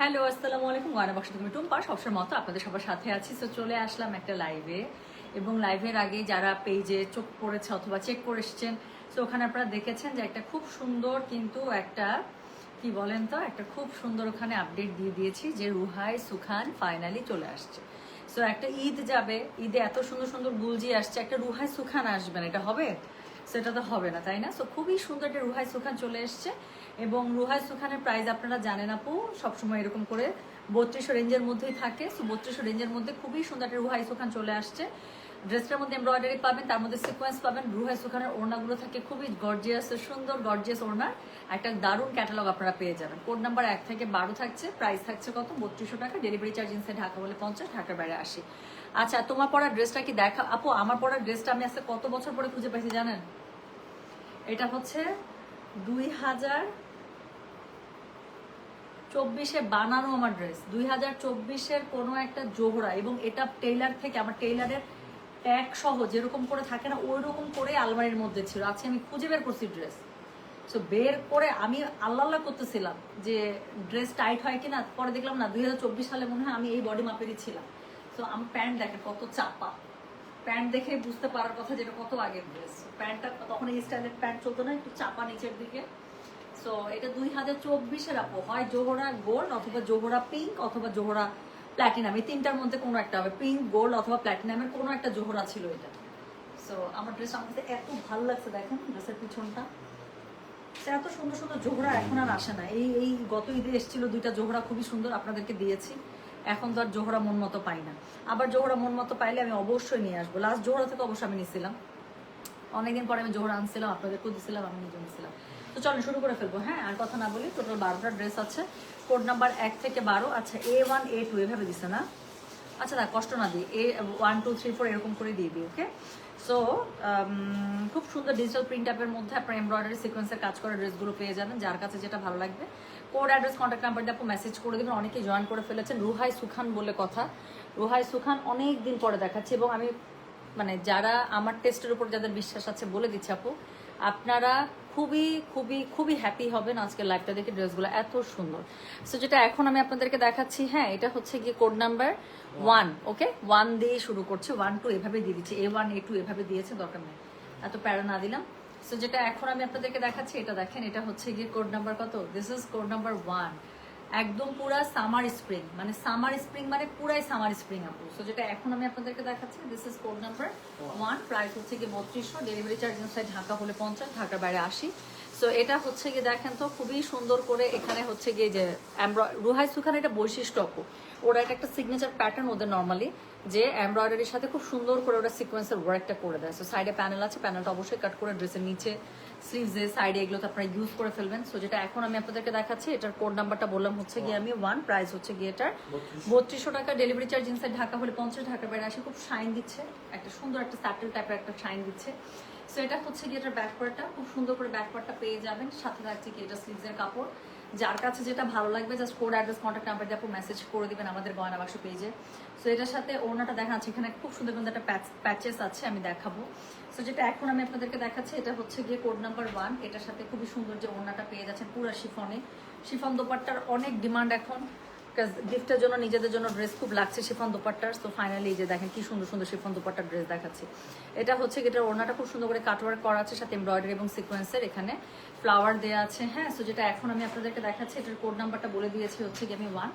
Hello, আসসালামু আলাইকুম। গয়না বাক্স তুমি টুম্পা সবসময় মতো আপনাদের সবার সাথে আছি। তো চলে আসলাম একটা লাইভে, এবং লাইভের আগে যারা পেজে চোখ পড়েছে অথবা চেক করে এসছেন, তো ওখানে আপনারা দেখেছেন যে একটা খুব সুন্দর, কিন্তু একটা কি বলেন তো, একটা খুব সুন্দর ওখানে আপডেট দিয়ে দিয়েছি যে রুহাই সুখান ফাইনালি চলে আসছে। সো একটা ঈদ যাবে, ঈদে এত সুন্দর সুন্দর গুলজি আসছে, একটা রুহাই সুখান আসবে না, এটা হবে? সেটা তো হবে না, তাই না? সো খুবই সুন্দর একটা রুহাই সুখান চলে এসছে। এবং রুহাই সুখানের প্রাইস আপনারা জানেন আপু, সবসময় এরকম করে 3200 রেঞ্জের মধ্যেই থাকে। সো 3200 রেঞ্জের মধ্যে খুবই সুন্দর একটা রুহাই সুখান চলে আসছে। ড্রেসটার মধ্যে এমব্রয়ডারি পাবেন, তার মধ্যে সিকোয়েন্স পাবেন। রুহাই সুখানের ওড়নাগুলো থাকে খুবই গর্জিয়াস, সুন্দর গর্জিয়াস ওড়না। একটা দারুণ ক্যাটালগ আপনারা পেয়ে যাবেন। কোড নাম্বার 1 থেকে 12 থাকছে, প্রাইস থাকছে কত? 3200 টাকা। ডেলিভারি চার্জ ইনসাইড ঢাকা বলে 50, ঢাকার বাইরে 80। আচ্ছা, তোমার পরা ড্রেসটা কি দেখা আপু? আমার পরা ড্রেসটা আমি আজকে কত বছর পরে খুঁজে পাইছি জানেন? এটা হচ্ছে 2024-এ বানানো আমার ড্রেস, 2024-এর কোনো একটা জোহরা। এবং এটা টেইলার থেকে, আমার টেইলারের ট্যাগ সহ যেরকম করে থাকে না, ওই রকম করে আলমারির মধ্যে ছিল। আজকে আমি খুঁজে বের করছি ড্রেস। সো বের করে আমি আল্লাহ আল্লাহ করতেছিলাম যে ড্রেস টাইট হয় কিনা। পরে দেখলাম না, 2024 সালে মনে হয় আমি এই বডি মাপেরই ছিলাম। তো আমার প্যান্ট দেখে কত চাপা, প্যান্ট দেখে বুঝতে পারার কথা যেটা কত আগের ড্রেস। প্যান্টটা তখন এই স্টাইলের প্যান্ট চলতো না, একটু চাপা নিচের দিকে। সো এটা 2024-এর আপু, হয় জোহরা গোল্ড অথবা জোহরা পিঙ্ক অথবা জোহরা প্ল্যাটিনাম, এই তিনটার মধ্যে কোনো একটা হবে। পিঙ্ক, গোল্ড অথবা প্ল্যাটিনামের কোনো একটা জোহরা ছিল এটা। সো আমার ড্রেস আমার কাছে এত ভালো লাগছে, দেখেন ড্রেসের পিছনটা। এত সুন্দর সুন্দর জোহরা এখন আর আসে না। এই এই গত ঈদে এসেছিল 2টা জোহরা, খুবই সুন্দর, আপনাদেরকে দিয়েছি। এখন তো আর জোহরা মন মতো পাই না। আবার জোহরা মন মতো পাইলে আমি অবশ্যই নিয়ে আসবো। লাস্ট জোহরা থেকে অবশ্যই আমি নিয়েছিলাম, অনেকদিন পরে আমি জোহরা আনছিলাম, আপনাদেরকেও দিয়েছিলাম, আমি নিজে নিয়েছিলাম। তো চলেন শুরু করে ফেলবো। হ্যাঁ, আর কথা না বলি, টোটাল 12টা ড্রেস আছে। কোড নাম্বার 1 থেকে 12। আচ্ছা, A1 A2 এভাবে দিছে না? আচ্ছা না, কষ্ট না দিই, A1 2 3 4 এরকম করে দিয়ে দিই। ওকে। সো খুব সুন্দর ডিজিটাল প্রিন্ট আপের মধ্যে আপনার এমব্রয়ডারি সিকোয়েন্সের কাজ করা ড্রেসগুলো পেয়ে যাবেন, যার কাছে যেটা ভালো লাগবে। কোড অ্যাড্রেস কন্ট্যাক্ট নাম্বার দিয়ে আপনি মেসেজ করে দেবেন। অনেকেই জয়েন করে ফেলেছেন। রুহাই সুখান বলে কথা, রুহাই সুখান অনেক দিন পরে দেখাচ্ছি। এবং আমি মানে যারা আমার টেস্টের উপর যাদের বিশ্বাস আছে বলে দিচ্ছি আপু, আপনারা খুবই খুবই খুবই হ্যাপি হবেন আজকের লাইভটা দেখে। ড্রেসগুলো এত সুন্দর। সো যেটা এখন আমি আপনাদেরকে দেখাচ্ছি, হ্যাঁ, এটা হচ্ছে গিয়ে কোড নাম্বার 1। ওকে, 1 দিয়ে শুরু করছে, 1 2 এভাবে দিয়ে দিচ্ছি, A1 A2 এভাবে দিয়েছে, দরকার নেই এত প্যারা না দিলাম। সো যেটা এখন আমি আপনাদেরকে দেখাচ্ছি, এটা দেখেন, এটা হচ্ছে গিয়ে কোড নাম্বার কত? This is code number 1। একদম পুরা সামার স্প্রিং, মানে সামার স্প্রিং মানে পুরাই সামার স্প্রিং আপু। সো যেটা এখন আমি আপনাদেরকে দেখাচ্ছি, this is code number 1। Price হচ্ছে গিয়ে 3200। ডেলিভারি চার্জ ইনসাইড ঢাকা হলে 50, ঢাকার বাইরে 80। সো এটা হচ্ছে গিয়ে দেখেন তো, খুবই সুন্দর করে এখানে হচ্ছে গিয়ে যে রুহাই সুখান, এটা বৈশিষ্ট্য আপু, ওরা একটা সিগনেচার প্যাটার্ন ওদের নর্মালি, যে এমব্রয়ডারির সাথে খুব সুন্দর করে ওরা সিকোয়েন্সের ওয়ার্কটা করে দেয়। সো সাইডে প্যানেল আছে, প্যানেলটা অবশ্যই কাট করে ড্রেসের নিচে স্লিভসে সাইডে এগুলো তো আপনারা ইউজ করে ফেলবেন। সো যেটা এখন আমি আপনাদেরকে দেখাচ্ছি, এটার কোড নাম্বারটা বললাম হচ্ছে গিয়ে আমি 1। প্রাইস হচ্ছে গিয়ে এটার 3200 টাকা। ডেলিভারি চার্জ ইনসাইড ঢাকা হলে 50, ঢাকার বাইরে আসে। খুব শাইন দিচ্ছে, একটা সুন্দর একটা স্যাটেল টাইপের একটা শাইন দিচ্ছে। সো এটা হচ্ছে গিয়ে এটার ব্যাকপার্টটা, খুব সুন্দর করে ব্যাকপার্টটা পেয়ে যাবেন। সাথে থাকছে কি এটা স্লিভসের কাপড়। যার কাছে যেটা ভালো লাগবে just code address contact number দিয়ে আপনি মেসেজ করে দিবেন আমাদের গয়না বাক্স পেজে। সো এটার সাথে ওড়নাটা দেখা যাচ্ছে, এখানে খুব সুন্দর কিন্তু একটা প্যাচেস আছে, আমি দেখাবো। সো যেটা এখন আমি আপনাদেরকে দেখাচ্ছি, এটা হচ্ছে গিয়ে কোড নাম্বার 1। এটার সাথে খুবই সুন্দর যে ওড়নাটা পেয়ে যাচ্ছেন পুরো শিফনে। শিফন দোপাট্টার অনেক ডিমান্ড এখন, গিফটের জন্য নিজেদের জন্য ড্রেস খুব লাগছে শিফন দোপাট্টার। তো ফাইনালি যে দেখেন কি সুন্দর সুন্দর শিফন দোপাট্টার ড্রেস দেখাচ্ছি। এটা হচ্ছে এটার ওড়নাটা খুব সুন্দর করে কাটওয়ার্ক করা আছে, সাথে এমব্রয়ডারি এবং সিকোয়েন্সের এখানে ফ্লাওয়ার দেওয়া আছে। হ্যাঁ, সো যেটা এখন আমি আপনাদেরকে দেখাচ্ছি, এটার কোড নাম্বারটা বলে দিয়েছি হচ্ছে গিয়ে আমি 1।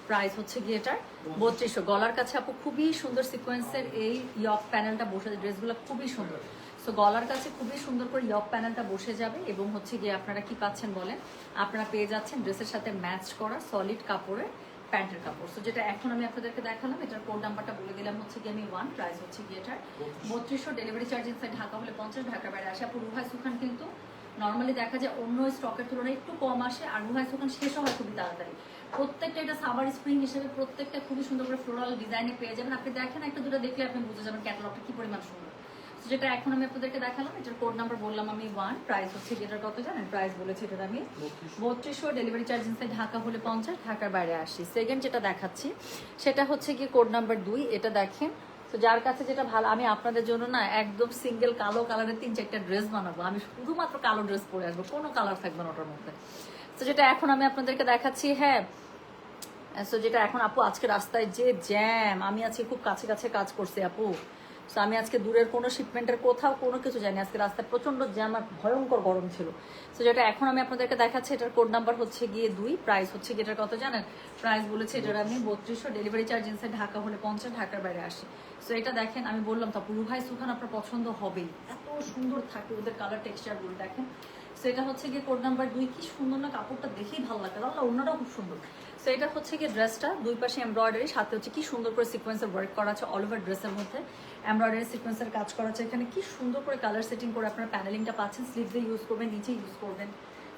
প্রাইস হচ্ছে গিয়ে এটার 3200। গলার কাছে আপু খুবই সুন্দর সিকোয়েন্সের এই ইয়ক প্যানেলটা বসে, ড্রেসগুলো খুবই সুন্দর। সো গলার কাছে খুবই সুন্দর করে ইয়ক প্যানেলটা বসে যাবে। এবং হচ্ছে গিয়ে আপনারা কি পাচ্ছেন বলেন, আপনারা পেয়ে যাচ্ছেন ড্রেসের সাথে ম্যাচ করা সলিড কাপড়ের প্যান্টের কাপড়। সো যেটা এখন আমি আপনাদেরকে দেখালাম, এটার কোড নাম্বারটা বলে দিলাম হচ্ছে গিয়ে আমি 1। প্রাইস হচ্ছে গিয়ে এটার 3200। ডেলিভারি চার্জ ইনসাইড ঢাকা হলে 50, ঢাকার বাইরে আসে। আপু রুহাই সুখান কিন্তু নর্মালি দেখা যায় অন্য স্টকের তুলনায় একটু কম আসে, আর রুহাই সুখান শেষও হয় খুবই তাড়াতাড়ি। প্রত্যেকটা এটা সামার স্প্রিং হিসেবে প্রত্যেকটা খুবই সুন্দর করে ফ্লোরাল ডিজাইনে পেয়ে যাবেন। আপনি দেখেন একটা দুটো দেখলে আপনি বুঝে যাবেন ক্যাটালগটা কি পরিমাণ সুন্দর। যেটা এখন আমি আপনাদেরকে দেখালাম, এটার কোড নাম্বার বললাম আমি 1। প্রাইস হচ্ছে যেটার কত জানেন? প্রাইস বলেছি এটার আমি 3200। ডেলিভারি চার্জ ইনসাইড ঢাকা হলে 50, ঢাকার বাইরে 80। সেকেন্ড যেটা দেখাচ্ছি সেটা হচ্ছে গিয়ে কোড নাম্বার 2। এটা দেখেন, তো যার কাছে যেটা ভালো, আমি আপনাদের জন্য না একদম সিঙ্গেল কালো কালারের 3-4টা ড্রেস বানাবো। আমি শুধুমাত্র কালো ড্রেস পরে আসবো, কোনো কালার থাকবে না ওটার মধ্যে। তো যেটা এখন আমি আপনাদেরকে দেখাচ্ছি, হ্যাঁ, সো যেটা এখন আপু আজকে রাস্তায় যে জ্যাম, আমি আজকে খুব কাছে কাছে কাজ করছি আপু। সো আমি আজকে দূরের কোনো শিপমেন্টের কোথাও কোনো কিছু জানি, আজকে রাস্তায় প্রচন্ড জ্যাম আর ভয়ঙ্কর গরম ছিল। সো যেটা এখন আমি আপনাদেরকে দেখাচ্ছি, এটার কোড নাম্বার হচ্ছে গিয়ে 2, প্রাইস হচ্ছে গিয়ে এটার কত জানেন? প্রাইস বলেছে এটার আমি 3200, ডেলিভারি চার্জ ইনসাইড ঢাকা হলে 50, ঢাকার বাইরে 80। সো এটা দেখেন, আমি বললাম তো পুরো ভাই সুখান আপনার পছন্দ হবেই, এত সুন্দর থাকে ওদের কালার টেক্সচারগুলো দেখেন। সো এটা হচ্ছে গিয়ে কোড নাম্বার 2, কি সুন্দর না, কাপড়টা দেখেই ভালো লাগে, আল্লাহ অন্যটাও খুব সুন্দর। সো এটা হচ্ছে গিয়ে ড্রেসটা, দুই পাশে এমব্রয়ডারি, সাথে হচ্ছে কি সুন্দর করে সিকোয়েন্সের ওয়ার্ক করা আছে, অল ওভার ড্রেসের মধ্যে এমব্রয়ডারি সিকোয়েন্সের কাজ করা আছে। এখানে কি সুন্দর করে কালার সেটিং করে আপনারা প্যানেলিংটা পাচ্ছেন, স্লিভসে ইউজ করবেন, নিচে ইউজ করবেন।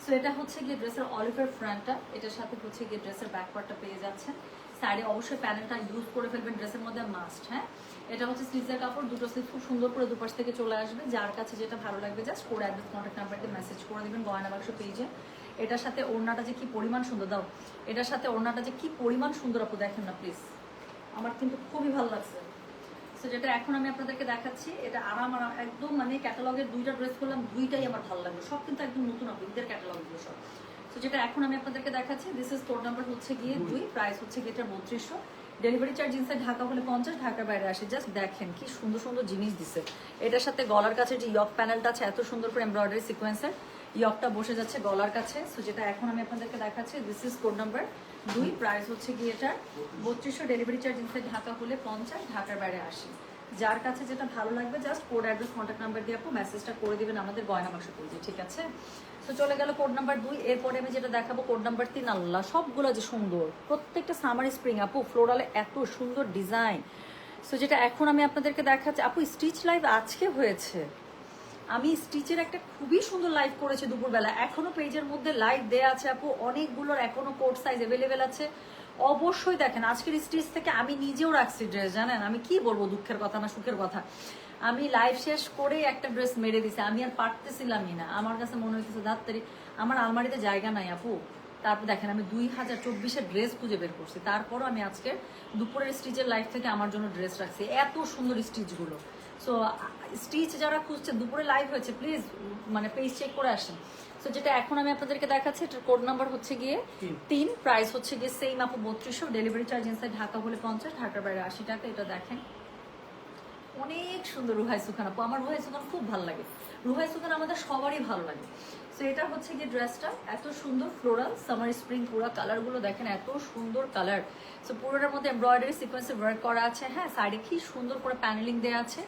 সো এটা হচ্ছে গিয়ে ড্রেসের অল ওভার ফ্রন্টটা, এটার সাথে হচ্ছে গিয়ে ড্রেসের ব্যাক পার্টটা পেয়ে যাচ্ছেন। সাইডে অবশ্যই প্যানেলটা ইউজ করে ফেলবেন, ড্রেসের মধ্যে মাস্ট। হ্যাঁ, এটা হচ্ছে স্লিভসের কাপড়, দুটো স্লিভ খুব সুন্দর করে দুপাশ থেকে চলে আসবে। যার কাছে যেটা ভালো লাগবে জাস্ট কোড অ্যাড্রেস কন্ট্যাক্ট নাম্বারতে মেসেজ করে দেবেন গয়না বাক্স পেজে। এটার সাথে ওড়নাটা যে কি পরিমাণ সুন্দর, দাও এটার সাথে ওড়নাটা যে কি পরিমাণ সুন্দর আপু, দেখেন না প্লিজ, আমার কিন্তু খুবই ভালো লাগছে। সো যেটা এখন আমি আপনাদেরকে দেখাচ্ছি, এটা আরাম একদম, মানে ক্যাটালগের 2টা ড্রেস করলাম, 2টাই আমার ভালো লাগলো, সব কিন্তু একদম নতুন আপু, ঈদের ক্যাটালগগুলো সব। তো যেটা এখন আমি আপনাদেরকে দেখাচ্ছি, দিস ইজ কোড নাম্বার হচ্ছে গিয়ে 2, প্রাইস হচ্ছে গিয়ে এটা 3200, ডেলিভারি চার্জ ইনসাইড ঢাকা হলে 50, ঢাকার বাইরে আসে। জাস্ট দেখেন কি সুন্দর সুন্দর জিনিস দিছে। এটার সাথে গলার কাছে যে ইয়ক প্যানেলটা আছে, এত সুন্দর করে এমব্রয়ডারি সিকোয়েন্সের ইয়কটা বসে যাচ্ছে গলার কাছে। সো যেটা এখন আমি আপনাদেরকে দেখাচ্ছি, this is code number 2, price হচ্ছে গিয়ে এটা 3200, ডেলিভারি চার্জ ইনসাইড ঢাকা হলে 50, ঢাকার বাইরে আসে। যার কাছে যেটা ভালো লাগবে just code address contact number দিয়ে আপু মেসেজটা করে দিবেন আমাদের গয়না বাক্স পেজে, ঠিক আছে? তো চলে গেল কোড নাম্বার 2। এরপরে আমি যেটা দেখাবো কোড নাম্বার 3। আল্লাহ সবগুলো যে সুন্দর, প্রত্যেকটা সামার স্প্রিং আপু, ফ্লোরালে এত সুন্দর ডিজাইন। সো যেটা এখন আমি আপনাদেরকে দেখাচ্ছি আপু, স্টিচ লাইভ আজকে হয়েছে, আমি স্টিচের একটা খুবই সুন্দর লাইভ করেছি দুপুরবেলা, এখনো পেজের মধ্যে লাইভ দেয়া আছে আপু, অনেকগুলোর এখনো কোড সাইজ অ্যাভেলেবেল আছে, অবশ্যই দেখেন। আজকের স্টিচ থেকে আমি নিজেও রাখছি ড্রেস, জানেন আমি কি বলবো, দুঃখের কথা না সুখের কথা, আমি লাইভ শেষ করেই একটা ড্রেস মেরে দিছি, আমি আর পারতেছিলামই না, আমার কাছে মনে হইতেছে ধাত্তারি আমার আলমারিতে জায়গা নাই আপু। তারপর দেখেন আমি 2024-এর ড্রেস খুঁজে বের করছি, তারপরও আমি আজকে দুপুরের স্টিচের লাইভ থেকে আমার জন্য ড্রেস রাখছি, এত সুন্দর স্টিচগুলো। সো স্টিচ যারা খুঁজছে, দুপুরে লাইভ হয়েছে, প্লিজ মানে পেজ চেক করে আসেন। সো যেটা এখন আমি আপনাদেরকে দেখাচ্ছি, এটার কোড নাম্বার হচ্ছে গিয়ে 3, প্রাইস হচ্ছে গিয়ে সেম আপু 3200, ডেলিভারি চার্জ ইনসাইড ঢাকা হলে 50, ঢাকার বাইরে 80 টাকা। এটা দেখেন অনেক সুন্দর, রুহাই সুখান আপু, আমার রুহাই সুখান খুব ভালো লাগে, রুহাই সুখান আমাদের সবারই ভালো লাগে। সো এটা হচ্ছে গিয়ে ড্রেসটা, এত সুন্দর ফ্লোরাল সামার স্প্রিং, পুরো কালারগুলো দেখেন এত সুন্দর কালার। সো পুরোটার মধ্যে এমব্রয়ডারি সিকোয়েন্সে ওয়ার্ক করা আছে। হ্যাঁ, সাইডে কি সুন্দর করে প্যানেলিং দেওয়া আছে।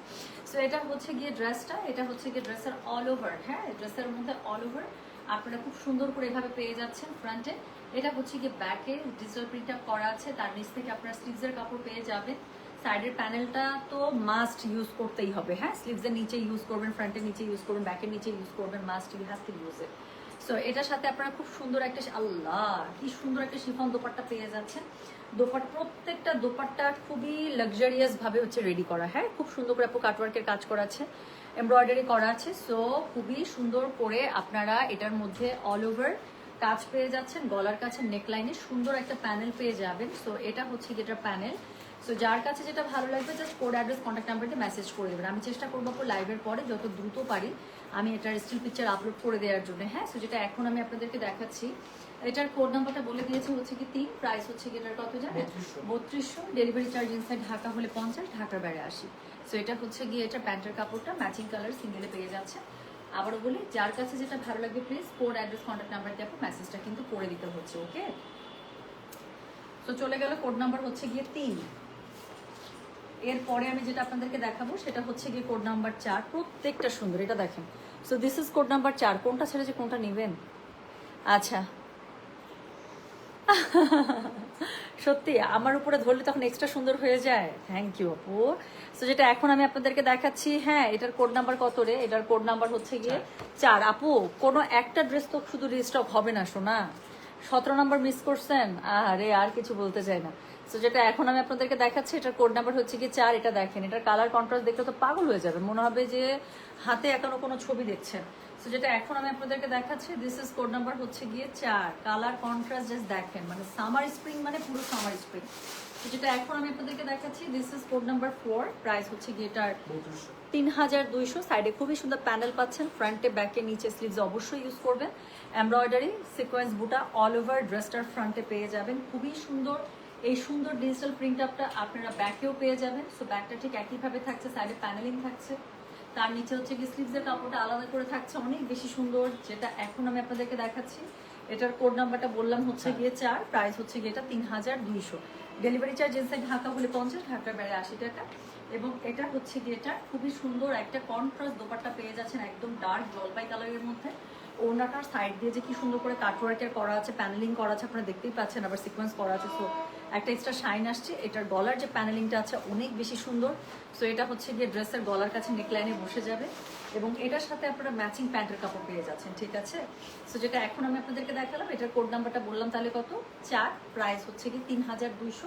সো এটা হচ্ছে গিয়ে ড্রেসটা, এটা হচ্ছে গিয়ে ড্রেসের অল ওভার। হ্যাঁ, ড্রেসের মধ্যে অল ওভার আপনারা খুব সুন্দর করে এভাবে পেয়ে যাচ্ছেন ফ্রন্টে। এটা হচ্ছে গিয়ে ব্যাকে ডিজিটাল প্রিন্ট আপ করা আছে, তার নিচ থেকে আপনারা স্লিভসের কাপড় পেয়ে যাবেন। সাইডের প্যানেলটা তো মাস্ট ইউজ করতেই হবে। হ্যাঁ, স্লিভসের নিচে ইউজ করবেন, ফ্রন্টের নিচে ইউজ করবেন, ব্যাকের নিচে ইউজ করবেন, must you have to use it. So এটার সাথে আপনারা খুব সুন্দর একটা, আল্লাহ কি সুন্দর একটা শিফন দোপাট্টা পেয়ে যাচ্ছেন। প্রত্যেকটা দোপাট্টা খুবই লাক্সারিয়াস ভাবে হচ্ছে রেডি করা। হ্যাঁ, খুব সুন্দর করে আপু কাটওয়ার্কের কাজ করা আছে, এমব্রয়ডারি করা আছে। সো খুবই সুন্দর করে আপনারা এটার মধ্যে অল ওভার কাজ পেয়ে যাচ্ছেন, গলার কাছে নেকলাইনে সুন্দর একটা প্যানেল পেয়ে যাবেন। সো এটা হচ্ছে এটার প্যানেল। সো যার কাছে যেটা ভালো লাগবে just code address contact number দিয়ে মেসেজ করে দেবেন। আমি চেষ্টা করবো আপু লাইভের পরে যত দ্রুত পারি আমি এটার স্টিল পিকচার আপলোড করে দেওয়ার জন্য। হ্যাঁ, সো যেটা এখন আমি আপনাদেরকে দেখাচ্ছি, এটার কোড নাম্বারটা বলে দিয়েছি হচ্ছে কি 3, প্রাইস হচ্ছে কি এটার কত জানেন? 3200, ডেলিভারি চার্জ ইনসাইড ঢাকা হলে 50, ঢাকার বাইরে 80। সো এটা হচ্ছে গিয়ে এটা প্যান্টের কাপড়টা ম্যাচিং কালার সিঙ্গেলে পেয়ে যাচ্ছে। আবারও বলি, যার কাছে যেটা ভালো লাগবে please code address contact number দিয়ে আপু মেসেজটা কিন্তু করে দিতে হচ্ছে। ওকে, তো চলে গেল কোড নাম্বার হচ্ছে গিয়ে 3। এরপরে আমি যেটা আপনাদেরকে দেখাবো সেটা হচ্ছে গিয়ে কোড নাম্বার 4। প্রত্যেকটা সুন্দর, এটা দেখেন। So this is code number 4। কোনটা ছেড়ে যে কোনটা নেবেন? আচ্ছা সত্যি আমার উপরে ধরলে তখন এক্সট্রা সুন্দর হয়ে যায়। থ্যাংক ইউ আপু। সো যেটা এখন আমি আপনাদেরকে দেখাচ্ছি, হ্যাঁ এটার কোড নাম্বার কত রে? এটার কোড নাম্বার হচ্ছে গিয়ে 4। আপু কোনো একটা ড্রেস তো শুধু রিস্টক হবে না শোনা, 17 নাম্বার মিস করছেন, আরে আর কিছু বলতে চাই না। সো যেটা এখন আমি আপনাদেরকে দেখাচ্ছি এটার কোড নাম্বার হচ্ছে গিয়ে 4। এটা দেখেন, এটার কালার কন্ট্রাস্ট দেখলে তো পাগল হয়ে যাবে, মনে হবে যে হাতে এখনো কোনো ছবি দেখছেন। সো যেটা এখন আমি আপনাদেরকে দেখাচ্ছি, দিস ইজ কোড নাম্বার হচ্ছে গিয়ে 4। কালার কন্ট্রাস্ট জাস্ট দেখেন, মানে সামার স্প্রিং, মানে পুরো সামার স্প্রিং। তো যেটা এখন আমি আপনাদেরকে দেখাচ্ছি, this is code number 4, price হচ্ছে গিয়ে এটার 3200। সাইডে খুবই সুন্দর প্যানেল পাচ্ছেন, ফ্রন্টে ব্যাকে নিচে স্লিভস অবশ্যই ইউজ করবেন। এমব্রয়ডারি সিকোয়েন্স বুটা অল ওভার ড্রেসটার ফ্রন্টে পেয়ে যাবেন, খুবই সুন্দর এই সুন্দর ডিজিটাল প্রিন্ট আপটা আপনারা ব্যাকেও পেয়ে যাবেন। সো ব্যাকটা ঠিক একইভাবে থাকছে, সাইডে প্যানেলিং থাকছে, তার নিচে হচ্ছে কি স্লিভসের কাপড়টা আলাদা করে থাকছে, অনেক বেশি সুন্দর, যেটা এখন আমি আপনাদেরকে দেখাচ্ছি। এটার কোড নাম্বারটা বললাম হচ্ছে গিয়ে 4, প্রাইস হচ্ছে গিয়ে এটা 3200। ডেলিভারি চার্জ ইনসাইড ঢাকা হলে 50, ঢাকার বাইরে 80 টাকা। এবং এটা হচ্ছে গিয়ে এটা খুবই সুন্দর একটা কন্ট্রাস্ট দোপাট্টা পেয়ে যাচ্ছেন, একদম ডার্ক জলপাই কালারের মধ্যে। ওড়নাটার সাইড দিয়ে যে কি সুন্দর করে কাটওয়ার্কের করা আছে, প্যানেলিং করা আছে, আপনারা দেখতেই পাচ্ছেন, আবার সিকোয়েন্স করা আছে। সো একটা এক্সট্রা শাইন আসছে। এটার গলার যে প্যানেলিংটা আছে অনেক বেশি সুন্দর। সো এটা হচ্ছে গিয়ে ড্রেসের গলার কাছে নেকলাইনে বসে যাবে, এবং এটার সাথে আপনারা ম্যাচিং প্যান্টের কাপড় পেয়ে যাচ্ছেন, ঠিক আছে। সো যেটা এখন আমি আপনাদেরকে দেখালাম, এটার কোড নাম্বারটা বললাম তাহলে কত, 4, প্রাইস হচ্ছে গিয়ে 3200।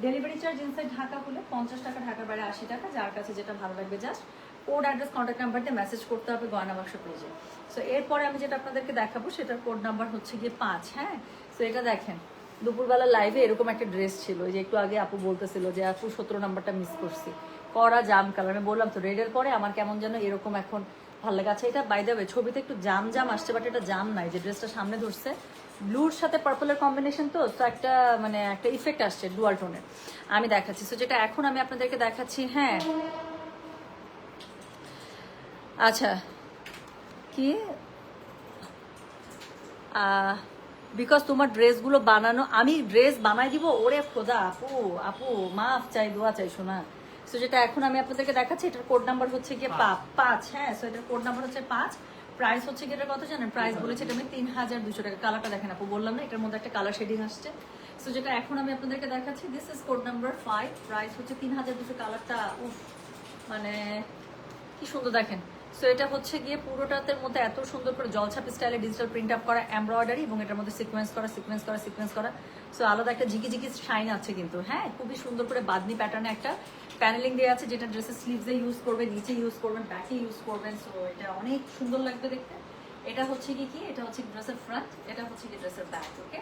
ডেলিভারি চার্জ ইনসাইড ঢাকা হলে 50 টাকা, ঢাকার বাইরে 80 টাকা। যার কাছে যেটা ভালো লাগবে just code address contact number দিয়ে মেসেজ করতে হবে গয়না বাক্স পেজে। সো এরপরে আমি যেটা আপনাদেরকে দেখাবো সেটার কোড নাম্বার হচ্ছে গিয়ে 5। হ্যাঁ, সো এটা দেখেন, দুপুরবেলা লাইভে এরকম একটা ড্রেস ছিল, যে একটু আগে আপু বলতেছিল যে আপু 17 নাম্বারটা মিস করছি, করা জাম কালার। আমি বললাম তো রেডের পরে আমার কেমন যেন এরকম এখন ভালো লাগে। আচ্ছা, এটা বাই দ্য ওয়ে ছবিতে একটু জাম জাম আসছে, বাট এটা জাম নাই, যে ড্রেসটা সামনে ধরছে ব্লুর সাথে পার্পলের কম্বিনেশন, তো তো একটা মানে একটা ইফেক্ট আসছে ডুয়াল টোনের। আমি দেখাচ্ছি। সো যেটা এখন আমি আপনাদেরকে দেখাচ্ছি, হ্যাঁ আচ্ছা, কি বিকজ তোমার ড্রেসগুলো বানানো, আমি ড্রেস বানাই দিব, ওরে খোদা আপু, আপু মাফ চাই, দোয়া চাই শোনা। সো যেটা এখন আমি আপনাদেরকে দেখাচ্ছি, এটার কোড নাম্বার হচ্ছে গিয়ে 5। হ্যাঁ, সো এটার কোড নাম্বার হচ্ছে 5, প্রাইস হচ্ছে গিয়ে এটার কত জানেন, প্রাইস বলেছে এটা আমি 3200 টাকা। কালারটা দেখেন আপু, বললাম না এটার মধ্যে একটা কালার শেডিং আসছে। সো যেটা এখন আমি আপনাদেরকে দেখাচ্ছি, this is code number 5, price হচ্ছে 3200। কালারটা উফ, মানে কি সুন্দর দেখেন। সো এটা হচ্ছে গিয়ে পুরোটাতে মধ্যে এত সুন্দর করে জলছাপি স্টাইলে ডিজিটাল প্রিন্ট আপ করা, এমব্রয়ডারি, এবং এটার মধ্যে সিকোয়েন্স করা, সিকোয়েন্স করা, সিকোয়েন্স করা। সো আলাদা একটা ঝিকি ঝিকি শাইন আছে কিন্তু। হ্যাঁ, খুবই সুন্দর করে বাদনি প্যাটার্নে একটা প্যানেলিং দেওয়া আছে, যেটা ড্রেসের স্লিভসে ইউজ করবেন, নিচে ইউজ করবেন, ব্যাকে ইউজ করবেন। সো এটা অনেক সুন্দর লাগবে দেখতে। এটা হচ্ছে কি এটা হচ্ছে ড্রেসের ফ্রন্ট, এটা হচ্ছে কি ড্রেসের ব্যাক। ওকে,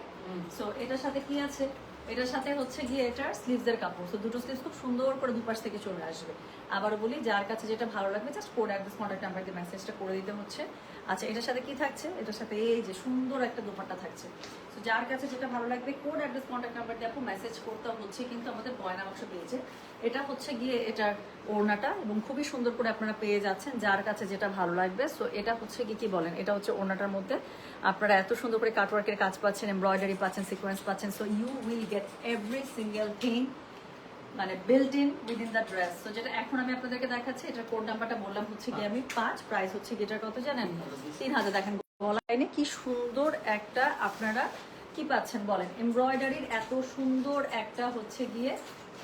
সো এটার সাথে কি আছে, এটার সাথে হচ্ছে গিয়ে এটার স্লিভসের কাপড়। তো দুটো স্লিভস খুব সুন্দর করে দুপাশ থেকে চলে আসবে। আবার বলি, যার কাছে যেটা ভালো লাগবে জাস্ট কোড অ্যাড্রেস কন্ট্যাক্ট নাম্বারকে মেসেজটা করে দিতে হচ্ছে। আচ্ছা, এটার সাথে কি থাকছে, এটার সাথে এই যে সুন্দর একটা দোপাট্টা থাকছে। তো যার কাছে যেটা ভালো লাগবে কোড অ্যাড্রেস কন্ট্যাক্ট নাম্বার দিয়ে আপু মেসেজ করতে হচ্ছে কিন্তু আমাদের গয়না বাক্স পেয়েছে। এটা হচ্ছে গিয়ে এটার ওড়নাটা, এবং খুবই সুন্দর করে আপনারা পেয়ে যাচ্ছেন যার কাছে যেটা ভালো লাগবে। সো এটা হচ্ছে কি বলেন, এটা হচ্ছে ওড়নাটার মধ্যে আপনারা এত সুন্দর করে কাটওয়ার্কের কাজ পাচ্ছেন, এমব্রয়ডারি পাচ্ছেন, সিকোয়েন্স পাচ্ছেন। So you will get every single thing মানে built in within the dress. তো যেটা এখন আমি আপনাদেরকে দেখাচ্ছি, এটার কোড নাম্বারটা বললাম হচ্ছে গিয়ে আমি 5, প্রাইস হচ্ছে গিয়ে কত জানেন, 3000। দেখেন গলায় কি সুন্দর একটা আপনারা কি পাচ্ছেন বলেন, এমব্রয়ডারির এত সুন্দর একটা হচ্ছে গিয়ে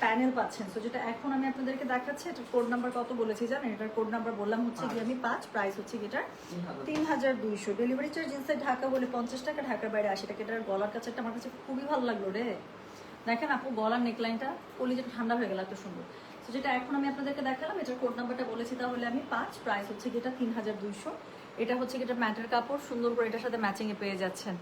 প্যানেল পাচ্ছেন। তো যেটা এখন আমি আপনাদেরকে দেখাচ্ছি, এটার কোড নাম্বার কত বলেছি জানেন, এটার কোড নাম্বার বললাম হচ্ছে গিয়ে আমি 5, প্রাইস হচ্ছে গিয়ে 3200। ডেলিভারি চার্জ ইনসাইড ঢাকা হলে 50 টাকা, ঢাকার বাইরে 80 টাকা। এটার গলার কাছেটা আমার কাছে খুবই ভালো লাগলো রে। দেখেন আপু, গলার নেকলাইনটা কলিজাটা ঠান্ডা হয়ে গেল, এত সুন্দর। তো যেটা এখন আমি আপনাদেরকে দেখালাম, এটার কোড নাম্বারটা বলেছি তাহলে আমি 5, প্রাইস হচ্ছে গিয়ে 3200। এটা হচ্ছে গিয়ে ম্যাটের কাপড়, সুন্দর করে এটার সাথে ম্যাচিং এ পেয়ে যাচ্ছেন।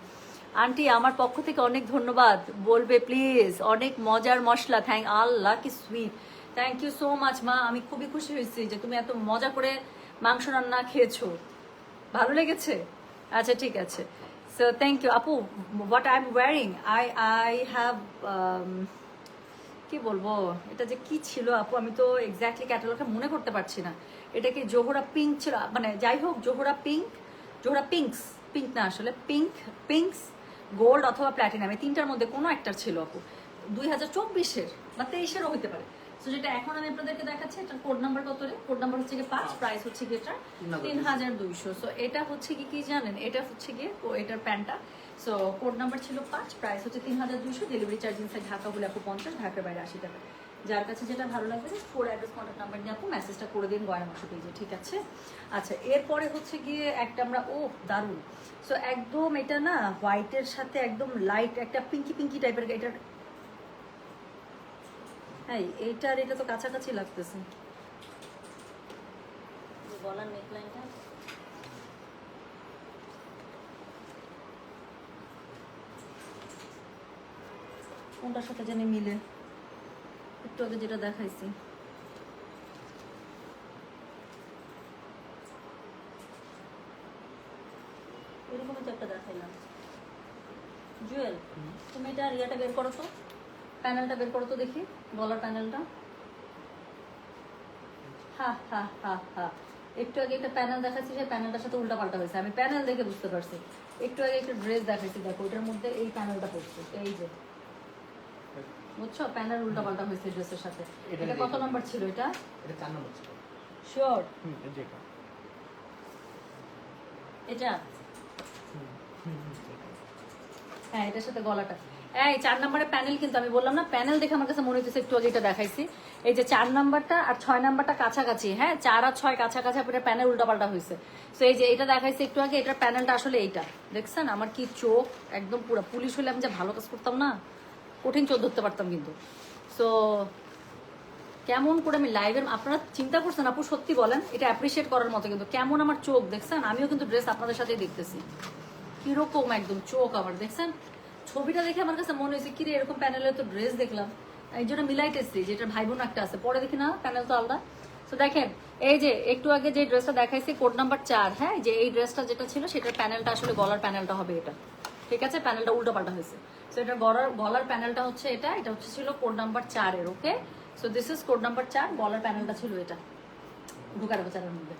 আন্টি আমার পক্ষ থেকে অনেক ধন্যবাদ বলবে প্লিজ, অনেক মজার মশলা, থ্যাংক আল্লাহ কি sweet, thank you so much মা। আমি খুবই খুশি হয়েছি যে তুমি এত মজা করে মাংস রান্না খেয়েছো, ভালো লেগেছে। আচ্ছা ঠিক আছে, সো থ্যাংক ইউ আপু। What I am wiring, I have কি বলবো, এটা যে কি ছিল আপু, আমি তো এক্স্যাক্টলি ক্যাটালগটা মনে করতে পারছি না। এটা কি জোহরা পিঙ্ক ছিল, মানে যাই হোক Zohra pink, Zohra pinks, pink না আসলে পিঙ্কস গোল্ড অথবা প্ল্যাটিনাম, এই তিনটার মধ্যে কোনো একটার ছিল আপু। 2024-এর বা 23-এরও হতে পারে। তো যেটা এখন আমি আপনাদেরকে দেখাচ্ছি, এটার কোড নাম্বার কত রে, কোড নাম্বার হচ্ছে গিয়ে 5, প্রাইস হচ্ছে গিয়ে এটা 3200। সো এটা হচ্ছে কি জানেন, এটা হচ্ছে গিয়ে এটার প্যান্টটা। সো কোড নাম্বার ছিল 5, প্রাইস হচ্ছে 3200। ডেলিভারি চার্জ ইনসাইড ঢাকা হলে আপু 50, ঢাকার বাইরে 80 টাকা। যার কাছে যেটা ভালো লাগবে কোড অ্যাড্রেস কন্ট্যাক্ট নাম্বার দিয়ে আপু মেসেজটা করে দিন গয়না বাক্স পেজে, ঠিক আছে। আচ্ছা, এরপরে হচ্ছে গিয়ে একটা আমরা দারুণ। সো একদম এটা না হোয়াইটের সাথে একদম লাইট একটা পিঙ্কি পিঙ্কি টাইপের, এটার হ্যাঁ এইটার এটা তো কাছাকাছি লাগতেছে গলার নেকলাইনটা। কোনটার সাথে জানি মিলে, একটু আগে যেটা দেখাইছি এরকমই তো একটা দেখাইলাম। জুয়েল, তুমি এটা রিয়াটা বের করো তো, প্যানেলটা বের করো তো দেখি, গলার প্যানেলটা। হা হা হা হা, একটু আগে একটা প্যানেল দেখাচ্ছি, সেই প্যানেলটার সাথে উল্টা পাল্টা হয়েছে, আমি প্যানেল দেখে বুঝতে পারছি। একটু আগে একটা ড্রেস দেখাচ্ছি, দেখো ওটার মধ্যে এই প্যানেলটা পড়ছে, এই যে বুঝছো, প্যানেল উল্টা পাল্টা হয়েছে ড্রেসের সাথে। এটা কত নাম্বার ছিল? এটা 4 নম্বর ছিল। শিওর? এটা এটা হ্যাঁ, এটার সাথে গলাটা। এই 4 নম্বরের প্যানেল, কিন্তু আমি বললাম না প্যানেল দেখে আমার কাছে মনে হচ্ছে একটু আগে এটা দেখাইছি। এই যে 4 নাম্বারটা আর 6 নাম্বারটা কাছাকাছি, হ্যাঁ 4 আর 6 কাছাকাছি, আপনার প্যানেল উল্টাপাল্টা হয়েছে। তো এই যে এটা দেখাইছি একটু আগে, এটার প্যানেলটা আসলে এইটা দেখছেন। আমার কি চোখ একদম পুরো, পুলিশ হলে আমি যে ভালো কাজ করতাম না, কঠিন চোখ ধরতে পারতাম কিন্তু। সো কেমন করে আমি লাইভের, আপনারা চিন্তা করছেন আপু, সত্যি বলেন, এটা অ্যাপ্রিসিয়েট করার মতো, কিন্তু কেমন আমার চোখ দেখছেন। আমিও কিন্তু ড্রেস আপনাদের সাথেই দেখতেছি, কিরকম একদম চোখ আমার দেখছেন। ছবিটা দেখে আমার কাছে মনে হয়েছে কিরে এরকম প্যানেলে তো ড্রেস দেখলাম, এই জন্য মিলাইতেছি যে এটা ভাই বোন একটা আছে, পরে দেখি না প্যানেল তো আলাদা। তো দেখেন এই যে একটু আগে যে ড্রেসটা দেখাইছি কোড নাম্বার 4, হ্যাঁ যে এই ড্রেসটা যেটা ছিল সেটার প্যানেলটা আসলে গলার প্যানেলটা হবে এটা, ঠিক আছে, প্যানেলটা উল্টো পাল্টা হয়েছে। সো এটা গলার প্যানেলটা হচ্ছে এটা, এটা হচ্ছে ছিল কোড নাম্বার 4 এর, okay. So this is code number 4, গলার প্যানেলটা ছিল এটা, ঢুকার চারের মধ্যে।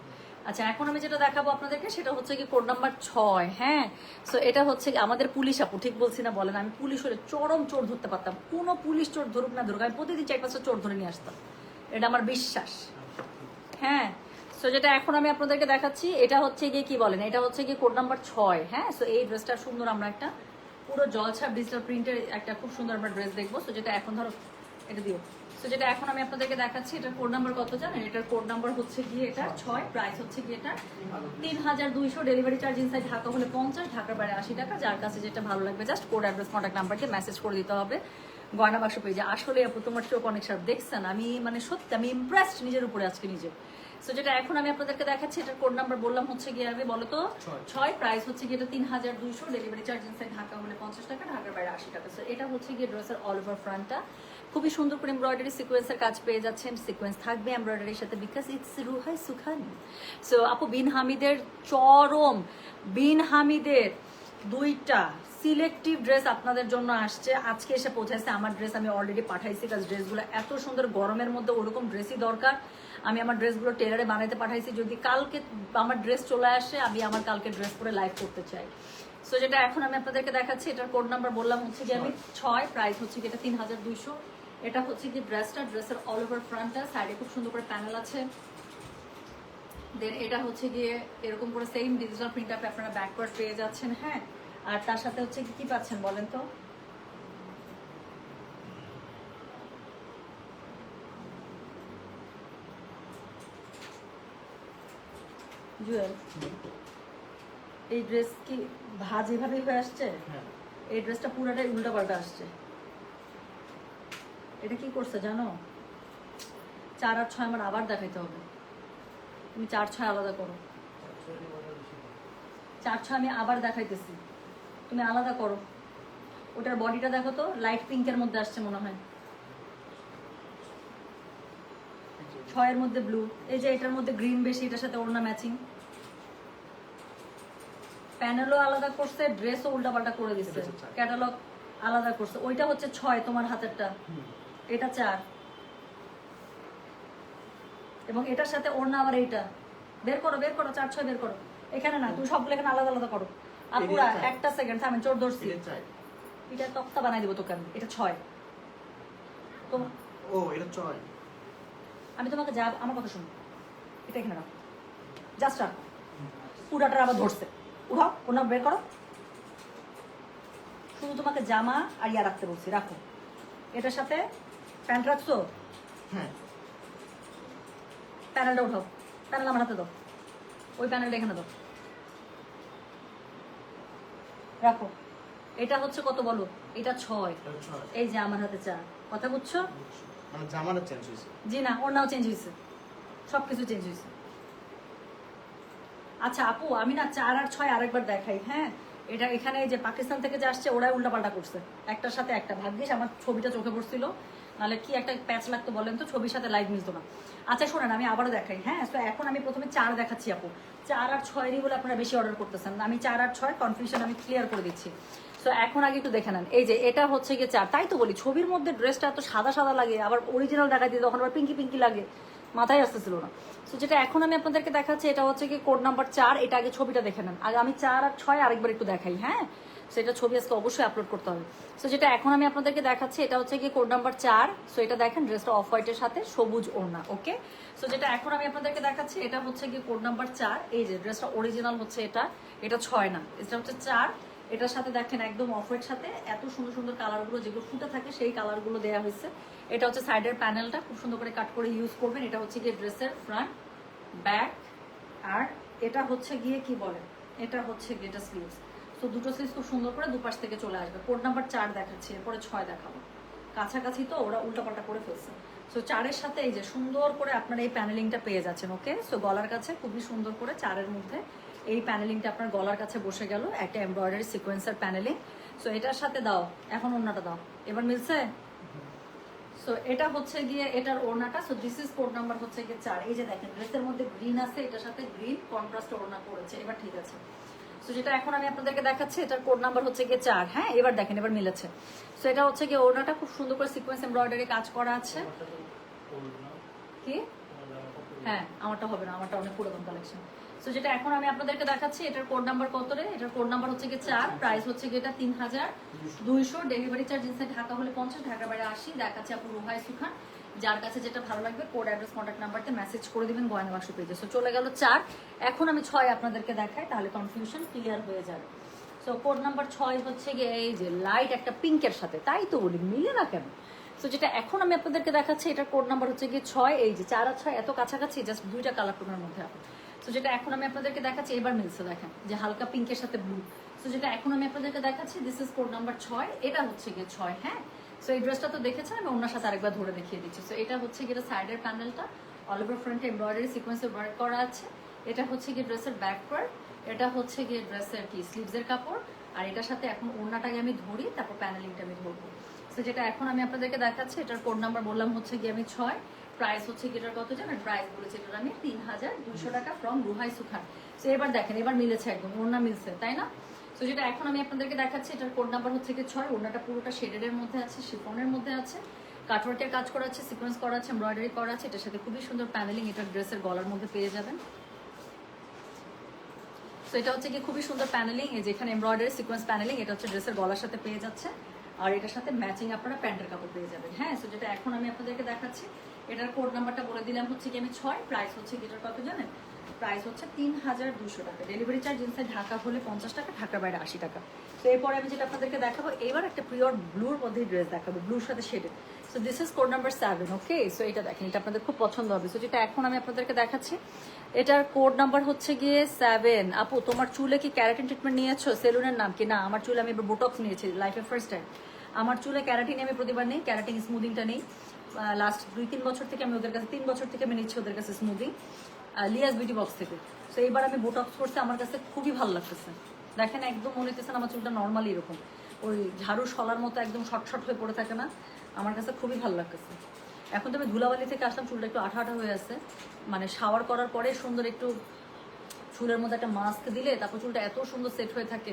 আচ্ছা এখন আমি যেটা দেখাবো আপনাদেরকে সেটা হচ্ছে কি কোড নাম্বার 6, হ্যাঁ। সো এটা হচ্ছে আমাদের পুলিশ আপু, ঠিক বলছি না বলেন? আমি পুলিশ হলে চরম চোর ধরতে পারতাম, কোনো পুলিশ চোর ধরুক না ধরুক, আমি প্রতিদিন 4-5টা চোর ধরে নিয়ে আসতাম, এটা আমার বিশ্বাস, হ্যাঁ। সো যেটা এখন আমি আপনাদেরকে দেখাচ্ছি এটা হচ্ছে গিয়ে কি বলেন, এটা হচ্ছে গিয়ে কোড নাম্বার 6, হ্যাঁ। সো এই ড্রেসটা সুন্দর, আমরা একটা পুরো জলছাপ ডিজিটাল প্রিন্টের একটা খুব সুন্দর আমরা ড্রেস দেখবো। সো যেটা এখন ধরো এটা দিও। তো যেটা এখন আমি আপনাদেরকে দেখাচ্ছি, এটার কোড নাম্বার কত জানেন? এটার কোড নাম্বার হচ্ছে গিয়ে এটা 6, প্রাইস হচ্ছে গিয়ে এটা 3200, ডেলিভারি চার্জ ইনসাইড ঢাকা হলে 50, ঢাকার বাইরে 80 টাকা। যার কাছে যেটা ভালো লাগবে জাস্ট কোড অ্যাড্রেস কন্ট্যাক্ট নাম্বারকে মেসেজ করে দিতে হবে গয়না বাক্স পেজে। আসলে আপু তোমার চোখ অনেক সার দেখছেন, আমি মানে সত্যি আমি ইমপ্রেসড নিজের উপরে আজকে নিজে। সো যেটা এখন আমি আপনাদেরকে দেখাচ্ছি এটার কোড নাম্বার বললাম হচ্ছে গিয়ে আমি বলো তো 6, প্রাইস হচ্ছে গিয়ে এটা 3200, ডেলিভারি চার্জ ইনসাইড ঢাকা হলে 50 টাকা, ঢাকার বাইরে 80 টাকা। সো এটা হচ্ছে গিয়ে ড্রেসের অল ওভার ফ্রন্টটা, খুবই সুন্দর করে এমব্রয়ডারি সিকোয়েন্সের কাজ পেয়ে যাচ্ছেন, সিকোয়েন্স থাকবে এমব্রয়ডারির সাথে, because it's Ruhi Sukhan. So আপু বিন হামিদের চরম, বিন হামিদের 2টা সিলেক্টিভ ড্রেস আপনাদের জন্য আসছে, আজকে এসে পৌঁছাইছে। আমার ড্রেস আমি অলরেডি পাঠাইছি, কাজ ড্রেসগুলো এত সুন্দর, গরমের মধ্যে ওরকম ড্রেসই দরকার। আমি আমার ড্রেসগুলো টেলারে বানাইতে পাঠাইছি, যদি কালকে আমার ড্রেস চলে আসে আমি আমার কালকে ড্রেস পরে লাইভ করতে চাই। সো যেটা এখন আমি আপনাদেরকে দেখাচ্ছি এটার কোড নাম্বার বললাম হচ্ছে কি আমি 6, প্রাইস হচ্ছে কি এটা 3200। এটা হচ্ছে কি ড্রেসটা, ড্রেসের অল ওভার ফ্রন্টটা, সাইডে খুব সুন্দর করে প্যানেল আছে। দেন এটা হচ্ছে গিয়ে এরকম করে সেম ডিজিটাল প্রিন্ট আপে আপনারা ব্যাকওয়ার্ড পেয়ে যাচ্ছেন, হ্যাঁ। আর তার সাথে হচ্ছে কি পাচ্ছেন বলেন তো? জুয়েল, এই ড্রেস কি ভাজ এভাবেই হয়ে আসছে? এই ড্রেসটা পুরোটাই উল্টা পাল্টা আসছে। এটা কি করছে জানো? 4 আর 6 আমার আবার দেখাইতে হবে, তুমি 4-6 আলাদা করো। 4-6 আমি আবার দেখাইতেছি, তুমি আলাদা করো। ওটার বডিটা দেখো তো, লাইট পিঙ্কের মধ্যে আসছে মনে হয়, 6-এর মধ্যে ব্লু, এই যে এটার মধ্যে গ্রিন বেশি, এটার সাথে ওড়না ম্যাচিং, প্যানেলও আলাদা করছে, ড্রেসও উল্টাপাল্টা করে দিচ্ছে, ক্যাটালগ আলাদা করছে। ওইটা হচ্ছে 6 তোমার হাতেরটা, এটা 4, এবং এটার সাথে ওড়না আবার এইটা। বের করো বের করো, 4-6 বের করো। এখানে না, তুমি সবগুলো এখানে আলাদা আলাদা করো। আপুরা একটা সেকেন্ড থামেন, চোর ধরছি, এটা তক্তা বানাই দিব তোকে আমি। এটা 6, ও এটা 6। আমি তোমাকে যা, আমার কথা শুনো, এটা এখানে রাখো, জাস্ট রাখো। পুরাটার আবার ধরছে, উঠাও, ওনা বের করো। শুধু তোমাকে জামা আর ইয়া রাখতে বলছি, রাখো। এটার সাথে প্যান্ট রাখছো, হ্যাঁ। প্যানেলটা উঠাও, প্যানেল আমার হাতে দাও, ওই প্যানেলটা এখানে দাও, রাখো। এটা হচ্ছে কত বলো? এটা 6, এই যে আমার হাতে 4, কথা বুঝছো? মানে জামাটা চেঞ্জ হয়েছে? জি না, ওড়নাও চেঞ্জ হয়েছে, সবকিছু চেঞ্জ হয়েছে। আচ্ছা আপু আমি না 4 আর 6 আরেকবার দেখাই, হ্যাঁ। এটা এখানে যে পাকিস্তান থেকে যে আসছে ওরাই উল্টাপাল্টা করছে, একটার সাথে একটা। ভাগ্যিস আমার ছবিটা চোখে পড়ছিল, নাহলে কি একটা প্যাচ লাগতো বলেন তো, ছবির সাথে লাইভ মিলতো না। আচ্ছা শোনেন আমি আবারও দেখাই, হ্যাঁ। তো এখন আমি প্রথমে 4 দেখাচ্ছি আপু, 4 আর 6-এরই বলে আপনারা বেশি অর্ডার করতেছেন। আমি 4 আর 6 কনফিউশন আমি ক্লিয়ার করে দিচ্ছি। সো এখন আগে একটু দেখে নেন, এই যে এটা হচ্ছে গিয়ে 4, তাই তো বলি ছবির মধ্যে ড্রেসটা এত সাদা সাদা লাগে, আবার অরিজিনাল দেখা দিয়ে তখন আবার পিঙ্কি পিঙ্কি লাগে, মাথায় আসতেছিল না। সো যেটা এখন আমি আপনাদেরকে দেখাচ্ছি এটা হচ্ছে কি কোড নাম্বার 4, এটা আগে ছবিটা দেখে নেন। আগে আমি 4 আর 6 আরেকবার একটু দেখাই, হ্যাঁ সেটা ছবি আজকে অবশ্যই আপলোড করতে হবে। সো যেটা এখন আমি আপনাদেরকে দেখাচ্ছি এটা হচ্ছে কি কোড নাম্বার 4। সো এটা দেখেন ড্রেসটা অফ হোয়াইটের সাথে সবুজ ওড়না, ওকে। সো যেটা এখন আমি আপনাদেরকে দেখাচ্ছি এটা হচ্ছে কি কোড নাম্বার 4, এই যে ড্রেসটা অরিজিনাল হচ্ছে এটা 6 না, এটা হচ্ছে 4। এটার সাথে দেখেন একদম অফ হোয়াইট সাথে এত সুন্দর সুন্দর কালারগুলো যেগুলো ফুটে থাকে সেই কালারগুলো দেওয়া হয়েছে। এটা হচ্ছে সাইডের প্যানেলটা খুব সুন্দর করে কাট করে ইউজ করবেন। এটা হচ্ছে গিয়ে ড্রেসের ফ্রন্ট ব্যাক, আর এটা হচ্ছে গিয়ে কি বলে, এটা হচ্ছে গিয়ে এটা স্লিভস। তো দুটো স্লিভস খুব সুন্দর করে দুপাশ থেকে চলে আসবে। কোড নাম্বার 4 দেখাচ্ছি, এরপরে 6 দেখাবো, কাছাকাছি তো ওরা উল্টাপাল্টা করে ফেলছে। সো 4-এর সাথে এই যে সুন্দর করে আপনারা এই প্যানেলিংটা পেয়ে যাচ্ছেন, ওকে। সো গলার কাছে খুবই সুন্দর করে 4-এর মধ্যে এই প্যানেলিংটা আপনার গলার কাছে বসে গেল, একটা এমব্রয়ডারি সিকোয়েন্সের প্যানেলিং। সো এটার সাথে দাও এখন ওড়নাটা দাও, এবার মিলছে। সো এটা হচ্ছে গিয়ে এটার ওড়নাটা। So this is code number হচ্ছে গিয়ে 4। এই যে দেখেন ড্রেসের মধ্যে গ্রিন আছে, এটার সাথে গ্রিন কন্ট্রাস্ট ওড়না করেছে, এবার ঠিক আছে। সো যেটা এখন আমি আপনাদেরকে দেখাচ্ছি এটার কোড নাম্বার হচ্ছে গিয়ে 4, হ্যাঁ এবার দেখেন এবার মিলেছে। সো এটা হচ্ছে গিয়ে ওড়নাটা খুব সুন্দর করে সিকোয়েন্স এমব্রয়ডারি কাজ করা আছে। কি হ্যাঁ আমারটা হবে না, আমারটা অনেক পুরাতন কালেকশন। সো যেটা এখন আমি আপনাদেরকে দেখাচ্ছি এটার কোড নাম্বার কত রে, এটার কোড নাম্বার হচ্ছে গিয়ে 4, প্রাইস হচ্ছে গিয়ে এটা 3200, ডেলিভারি চার্জ ইনসাইড ঢাকা হলে 50, ঢাকার বাইরে 80। দেখাচ্ছে আপু রুহাই সুখান, যার কাছে যেটা ভালো লাগবে কোড অ্যাড্রেস কন্ট্যাক্ট নাম্বারতে মেসেজ করে দিবেন গয়না বাক্স পেজে। সো চলে গেল 4, এখন আমি 6 আপনাদেরকে দেখাই তাহলে কনফিউশন ক্লিয়ার হয়ে যাবে। সো কোড নাম্বার 6 হচ্ছে গিয়ে এই যে লাইট একটা পিঙ্কের সাথে, তাই তো বলি মিলে না কেন। সো যেটা এখন আমি আপনাদেরকে দেখাচ্ছি এটার কোড নাম্বার হচ্ছে গিয়ে 6, এই যে 4 আর 6 এত কাছাকাছি, জাস্ট দুইটা কালার টোনের মধ্যে আপনি। সো যেটা এখন আমি আপনাদেরকে দেখাচ্ছি এবার মিলছে, দেখেন যে হালকা পিঙ্কের সাথে ব্লু। সো যেটা এখন আমি আপনাদেরকে দেখাচ্ছি দিস ইজ কোড নাম্বার 6, এটা হচ্ছে গিয়ে 6, হ্যাঁ। সো এই ড্রেসটা তো দেখেছেন, আমি ওনার সাথে আরেকবার ধরে দেখিয়ে দিচ্ছি। সো এটা হচ্ছে গিয়ে সাইডের প্যানেলটা অল ওভার ফ্রন্টে এমব্রয়ডারি সিকোয়েন্সে ওয়ার্ক করা আছে। এটা হচ্ছে গিয়ে ড্রেসের ব্যাক পার্ট, এটা হচ্ছে গিয়ে ড্রেসের কি স্লিভসের কাপড়, আর এটার সাথে এখন ওড়নাটাকে আমি ধরি, তারপর প্যানেলিংটা আমি ধরবো। সো যেটা এখন আমি আপনাদেরকে দেখাচ্ছি এটার কোড নাম্বার বললাম হচ্ছে গিয়ে আমি 6, প্রাইস হচ্ছে কি এটার কত জানেন, প্রাইস বলেছি এটার আমি 3200 টাকা ফ্রম রুহাই সুখান। সো এবার দেখেন এবার মিলেছে একদম, ওড়না মিলছে তাই না। সো যেটা এখন আমি আপনাদেরকে দেখাচ্ছি এটার কোড নাম্বার হচ্ছে কি 6, ওড়নাটা পুরোটা শেডের মধ্যে আছে, শিফনের মধ্যে আছে, কাটওয়ার্কের কাজ করা আছে, সিকোয়েন্স করা আছে, এমব্রয়ডারি করা আছে, এটার সাথে খুবই সুন্দর প্যানেলিং এটার ড্রেসের গলার মধ্যে পেয়ে যাবেন। সো এটা হচ্ছে কি খুবই সুন্দর প্যানেলিং, এই যেখানে এমব্রয়ডারি সিকোয়েন্স প্যানেলিং, এটা হচ্ছে ড্রেসের গলার সাথে পেয়ে যাচ্ছে, আর এটার সাথে ম্যাচিং আপনারা প্যান্টের কাপড় পেয়ে যাবেন, হ্যাঁ। সো যেটা এখন আমি আপনাদেরকে দেখাচ্ছি এটার কোড নাম্বারটা বলে দিলাম হচ্ছে কি আমি 6, প্রাইস হচ্ছে কি এটার কত জানেন, প্রাইস হচ্ছে 3200 টাকা, ডেলিভারি চার্জ ইনসাইড ঢাকা হলে 50 টাকা, ঢাকার বাইরে 80 টাকা। তো এরপরে আমি যেটা আপনাদেরকে দেখাবো এবার একটা পিওর ব্লুর মধ্যে ড্রেস দেখাবো, ব্লুর সাথে shaded. So this is code number 7, okay. So এটা দেখেন এটা আপনাদের খুব পছন্দ হবে। সো যেটা এখন আমি আপনাদেরকে দেখাচ্ছি এটার কোড নাম্বার হচ্ছে গিয়ে 7। আপু তোমার চুলে কি ক্যারাটিন ট্রিটমেন্ট নিয়েছো, সেলুনের নাম কি? না, আমার চুলে আমি এবার বোটক্স নিয়েছি লাইফে ফার্স্ট টাইম। আমার চুলে ক্যারাটিন আমি প্রতিবার নেই, ক্যারাটিন স্মুদিংটা নেই। লাস্ট 2-3 বছর থেকে আমি ওদের কাছে, 3 বছর থেকে আমি নিচ্ছি ওদের কাছে স্মুদিং, লিয়াস বিউটি বক্স থেকে। সো এইবার আমি বোটক্স করছি, আমার কাছে খুবই ভালো লাগতেছে। দেখেন একদম মনে হইতেছে আমার চুলটা নর্মালি এরকম ওই ঝাড়ু সলার মতো একদম শর্ট হয়ে পড়ে থাকে না, আমার কাছে খুবই ভালো লাগতেছে। এখন তো আমি ধুলাবালি থেকে আসলাম, চুলটা একটু আঠা আঠা হয়ে আছে, মানে শাওয়ার করার পরে সুন্দর একটু চুলের মধ্যে একটা মাস্ক দিলে তারপর চুলটা এত সুন্দর সেট হয়ে থাকে,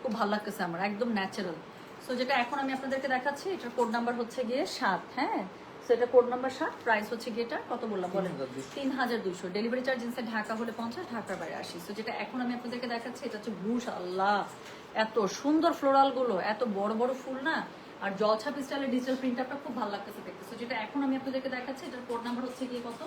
খুব ভালো লাগতেছে আমার, একদম ন্যাচারাল। সো যেটা এখন আমি আপনাদেরকে দেখাচ্ছি এটার কোড নাম্বার হচ্ছে গিয়ে 7, হ্যাঁ। সো এটা কোড নাম্বার 7, প্রাইস হচ্ছে গিয়ে এটা কত বললাম বলেন, 3200, ডেলিভারি চার্জ ইনসাইড ঢাকা হলে 50, ঢাকার বাইরে 80। সো যেটা এখন আমি আপনাদেরকে দেখাচ্ছি এটা হচ্ছে ব্লু, আল্লাহ এত সুন্দর ফ্লোরাল গুলো, এত বড় বড় ফুল না, আর জলছাপি স্টাইলের ডিজিটাল প্রিন্টটা খুব ভালো লাগতেছে দেখতে। সো যেটা এখন আমি আপনাদেরকে দেখাচ্ছি এটার কোড নাম্বার হচ্ছে গিয়ে কত,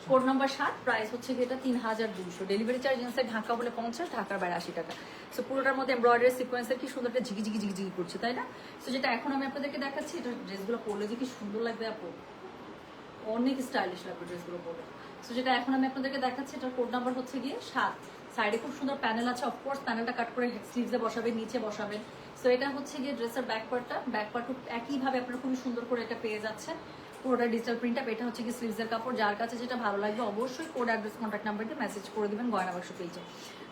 কোড নাম্বার 7, প্রাইস হচ্ছে গিয়ে এটা 3200, ডেলিভারি চার্জ ইনসাইড ঢাকা হলে 50, ঢাকার বাইরে 80 টাকা। সো পুরোটার মধ্যে এমব্রয়ডারি সিকোয়েন্সের কি সুন্দর একটা ঝিকি ঝিকি ঝিকি ঝিকি করছে তাই না। সো যেটা এখন আমি আপনাদেরকে দেখাচ্ছি এটা ড্রেসগুলো পরলে যে কি সুন্দর লাগবে আপু, অনেক স্টাইলিশ লাগবে ড্রেসগুলো পরে। সো যেটা এখন আমি আপনাদেরকে দেখাচ্ছি এটার কোড নাম্বার হচ্ছে গিয়ে 7, সাইডে খুব সুন্দর প্যানেল আছে, অফকোর্স প্যানেলটা কাট করে স্লিভসে বসাবেন, নিচে বসাবেন। সো এটা হচ্ছে গিয়ে ড্রেসের ব্যাক পার্টটা, ব্যাক পার্টও একইভাবে আপনারা খুবই সুন্দর করে এটা পেয়ে যাচ্ছে, পুরোটা ডিজিটাল প্রিন্ট আপ। এটা হচ্ছে কি স্লিভসের কাপড়, যার কাছে যেটা ভালো লাগবে অবশ্যই কোড অ্যাড্রেস কন্ট্যাক্ট নাম্বারটি মেসেজ করে দিবেন গয়না বাক্স পেজে।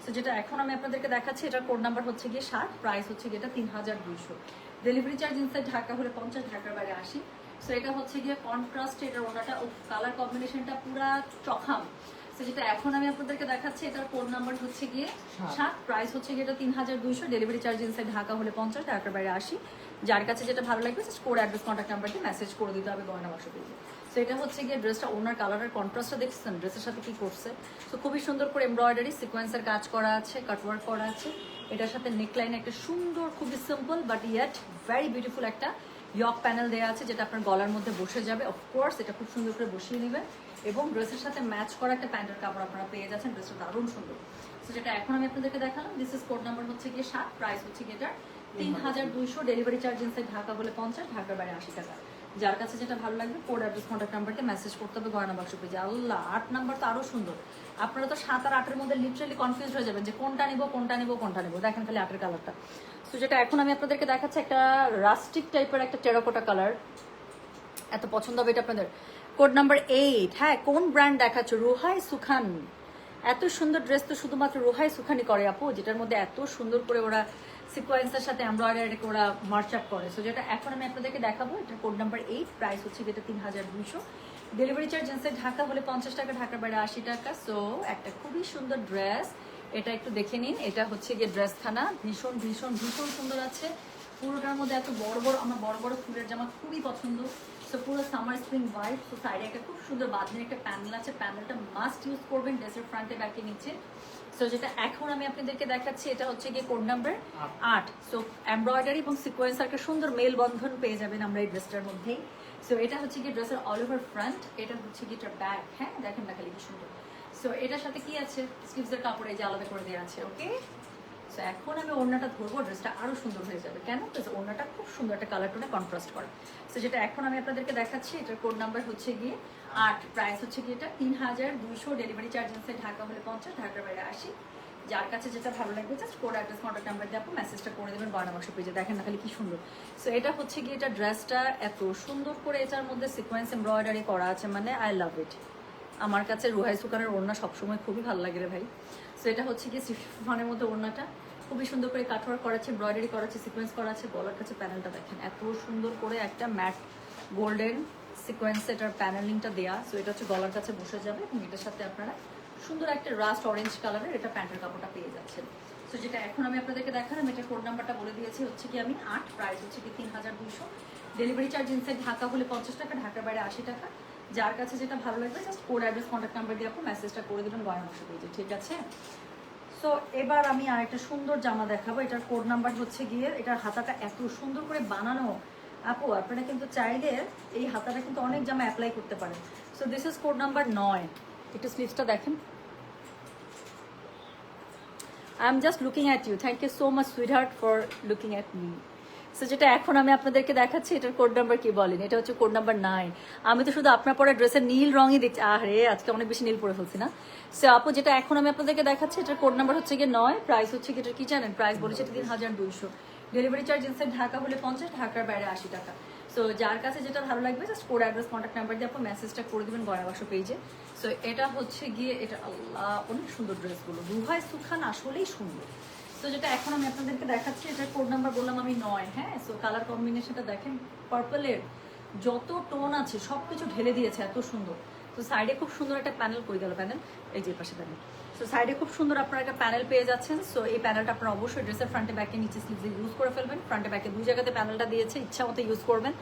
সো যেটা এখন আমি আপনাদেরকে দেখাচ্ছি এটার কোড নাম্বার হচ্ছে গিয়ে 7, প্রাইস হচ্ছে গিয়ে এটা 3200, ডেলিভারি চার্জ ইনসাইড ঢাকা হলে 50, ঢাকার বাইরে 80। সো এটা হচ্ছে গিয়ে কন্ট্রাস্ট, এটার ওনাটা কালার কম্বিনেশনটা পুরা চখাম। তো যেটা এখন আমি আপনাদেরকে দেখাচ্ছি এটার কোড নাম্বার হচ্ছে গিয়ে 7 7, প্রাইস হচ্ছে গিয়ে এটা 3200, ডেলিভারি চার্জ ইনসাইড ঢাকা হলে 50, ঢাকার বাইরে 80। যার কাছে যেটা ভালো লাগবে just code address contact number দিয়ে মেসেজ করে দিতে হবে গয়না বাক্স পেজে। তো এটা হচ্ছে গিয়ে ড্রেসটা ওনার কালারের কন্ট্রাস্টটা দেখছেন ড্রেসের সাথে কি করছে। তো খুবই সুন্দর করে এমব্রয়ডারি সিকোয়েন্সের কাজ করা আছে, কাটওয়ার্ক করা আছে। এটার সাথে নেকলাইন একটা সুন্দর খুবই simple but yet very beautiful একটা ইয়ক প্যানেল দেওয়া আছে যেটা আপনার গলার মধ্যে বসে যাবে। অফকোর্স এটা খুব সুন্দর করে বসিয়ে নেবেন এবং ড্রেসের সাথে ম্যাচ করা একটা প্যান্টের কাপড় আপনারা পেয়ে যাচ্ছেন। ড্রেসটা দারুণ সুন্দর। তো যেটা এখন আমি আপনাদেরকে দেখালাম দিস ইজ কোড নাম্বার হচ্ছে গিয়ে 7, প্রাইস হচ্ছে গিয়ে এটার 3200, ডেলিভারি চার্জ ইনসাইড ঢাকা হলে 50, ঢাকার বাইরে 80 টাকা। যার কাছে যেটা ভালো লাগবে কোড অ্যাড্রেস কন্ট্যাক্ট নাম্বারকে মেসেজ করতে হবে গয়না বাক্স পেজে। আল্লাহ 8 নাম্বার তো আরো সুন্দর। আপনারা তো 7 আর 8 এর মধ্যে লিটারালি কনফিউজ হয়ে যাবেন যে কোনটা নিব কোনটা নিব কোনটা নিব। দেখেন খালি 8 এর কালারটা। তো যেটা এখন আমি আপনাদেরকে দেখাচ্ছি একটা রাস্টিক টাইপের একটা টেরাকোটা কালার, এত পছন্দ হবে এটা আপনাদের। কোড নাম্বার 8, হ্যাঁ কোন ব্র্যান্ড দেখাচ্ছ? রুহাই সুখান। এত সুন্দর ড্রেস তো শুধুমাত্র রুহাই সুখানি করে আপু, যেটার মধ্যে এত সুন্দর করে ওরা সিকোয়েন্সের সাথে এমব্রয়ডারি ওরা মার্চ আপ করে। সো যেটা এখন আমি আপনাদেরকে দেখাবো এটা কোড নাম্বার 8, প্রাইস হচ্ছে যেটা 3200, ডেলিভারি চার্জ ইনসাইড ঢাকা হলে 50 টাকা, ঢাকার বাইরে 80 টাকা। সো একটা খুবই সুন্দর ড্রেস, এটা একটু দেখে নিন। এটা হচ্ছে গিয়ে ড্রেস খানা, ভীষণ ভীষণ ভীষণ সুন্দর আছে। পুরোটার মধ্যে এত বড় বড়, আমার বড় বড় ফুলের জামা খুবই পছন্দ। সো পুরো সামার স্প্রিং ভাইব। সো সাইডে একটা খুব সুন্দর বাঁধনের একটা প্যানেল আছে, প্যানেলটা মাস্ট ইউজ করবেন ড্রেসের ফ্রন্টে ব্যাকে নিচে। সো যেটা এখন আমি আপনাদেরকে দেখাচ্ছি এটা হচ্ছে গিয়ে কোড নাম্বার 8। সো এমব্রয়ডারি এবং সিকোয়েন্স একটা সুন্দর মেল বন্ধন পেয়ে যাবেন আমরা এই ড্রেসটার মধ্যেই। সো এটা হচ্ছে গিয়ে ড্রেসের অল ওভার ফ্রন্ট, এটা হচ্ছে গিয়ে এটার ব্যাক। হ্যাঁ দেখেন না খালি কি সুন্দর। সো এটার সাথে কি আছে, স্লিভসের কাপড় এই যে আলাদা করে দেওয়া আছে। ওকে, সো এখন আমি ওড়নাটা ধরবো, ড্রেসটা আরো সুন্দর হয়ে যাবে। কেন? ওড়নাটা খুব সুন্দর একটা কালার টোনে কন্ট্রাস্ট করে। সো যেটা এখন আমি আপনাদেরকে দেখাচ্ছি এটার কোড নাম্বার হচ্ছে গিয়ে 8, প্রাইস হচ্ছে গিয়ে এটা 3200, ডেলিভারি চার্জ ইনসাইড ঢাকা হলে 50, ঢাকার বাইরে 80। যার কাছে যেটা ভালো লাগবে just code address contact number দিয়ে আপনি মেসেজটা করে দেবেন গয়না বাক্স পেজে। দেখেন না খালি কি সুন্দর। সো এটা হচ্ছে গিয়ে এটা ড্রেসটা এত সুন্দর করে এটার মধ্যে সিকোয়েন্স এমব্রয়ডারি করা আছে, মানে আই লাভ ইট। আমার কাছে রুহাই সুকানের ওড়না সবসময় খুবই ভালো লাগে রে ভাই। সো এটা হচ্ছে গিয়ে শিফনের মধ্যে ওড়নাটা খুবই সুন্দর করে কাটওয়ার্ক করা আছে, এমব্রয়ডারি করা আছে, সিকোয়েন্স করা আছে। গলার কাছে প্যানেলটা দেখেন এত সুন্দর করে একটা ম্যাট গোল্ডেন সিকোয়েন্স এটার প্যানেলিংটা দেয়া। সো এটা হচ্ছে গলার কাছে বসে যাবে এবং এটার সাথে আপনারা সুন্দর একটা রাস্ট অরেঞ্জ কালারের এটা প্যান্টের কাপড়টা পেয়ে যাচ্ছেন। সো যেটা এখন আমি আপনাদেরকে দেখালাম এটা কোড নাম্বারটা বলে দিয়েছি হচ্ছে কি আমি 8, প্রাইস হচ্ছে কি 3200, ডেলিভারি চার্জ ইনসাইড ঢাকা হলে 50 টাকা, ঢাকার বাইরে 80 টাকা। যার কাছে যেটা ভালো লাগবে just code address contact number দিয়ে আপনি মেসেজটা করে দেবেন গয়না বাক্স পেজে। ঠিক আছে। সো এবার আমি আরেকটা সুন্দর জামা দেখাবো, এটার কোড নাম্বার হচ্ছে গিয়ে এটার হাতাটা এত সুন্দর করে বানানো আপু, আপনারা কিন্তু চাইলে এই হাতাটা কিন্তু অনেক জামা অ্যাপ্লাই করতে পারেন। So this is code number 9, একটু স্লিভসটা দেখেন। I am just looking at you, thank you so much sweetheart for looking at me. So যেটা এখন আমি আপনাদেরকে দেখাচ্ছি এটার কোড নাম্বার কি বলেন, এটা হচ্ছে কোড নাম্বার 9। আমি তো শুধু আপনার পরে ড্রেসের নীল রঙই দেখছি, আরে আজকে অনেক বেশি নীল পরে ফেলছি না। সো আপু যেটা এখন আমি আপনাদেরকে দেখাচ্ছি এটার কোড নাম্বার হচ্ছে গিয়ে 9, প্রাইস হচ্ছে কি, এটা কি জানেন? প্রাইস বলেছে 3200, ডেলিভারি চার্জ ইনসাইড ঢাকা হলে 50, ঢাকার বাইরে 80 টাকা। সো যার কাছে যেটা ভালো লাগবে just code address contact number দিয়ে আপনি মেসেজটা করে দেবেন গয়না বাক্স পেজে। সো এটা হচ্ছে গিয়ে এটা আল্লাহ অনেক সুন্দর ড্রেসগুলো, রুহাই সুখান আসলেই সুন্দর। তো যেটা এখন আমি আপনাদেরকে দেখাচ্ছি এটার কোড নাম্বার বললাম আমি 9। হ্যাঁ, সো কালার কম্বিনেশনটা দেখেন, পার্পলের যত টোন আছে সবকিছু ঢেলে দিয়েছে, এত সুন্দর। তো সাইডে খুব সুন্দর একটা প্যানেল করে গেল, প্যানেল এই যে পাশে প্যানেল। সো সাইডে খুব সুন্দর আপনারা একটা প্যানেল পেয়ে যাচ্ছেন। সো এই প্যানেলটা আপনারা অবশ্যই ড্রেসের ফ্রন্টে ব্যাকে নিচে স্লিভসে ইউজ করে ফেলবেন। ফ্রন্টে ব্যাকে দুই জায়গাতে প্যানেলটা দিয়েছে, ইচ্ছা মতো ইউজ করবেন।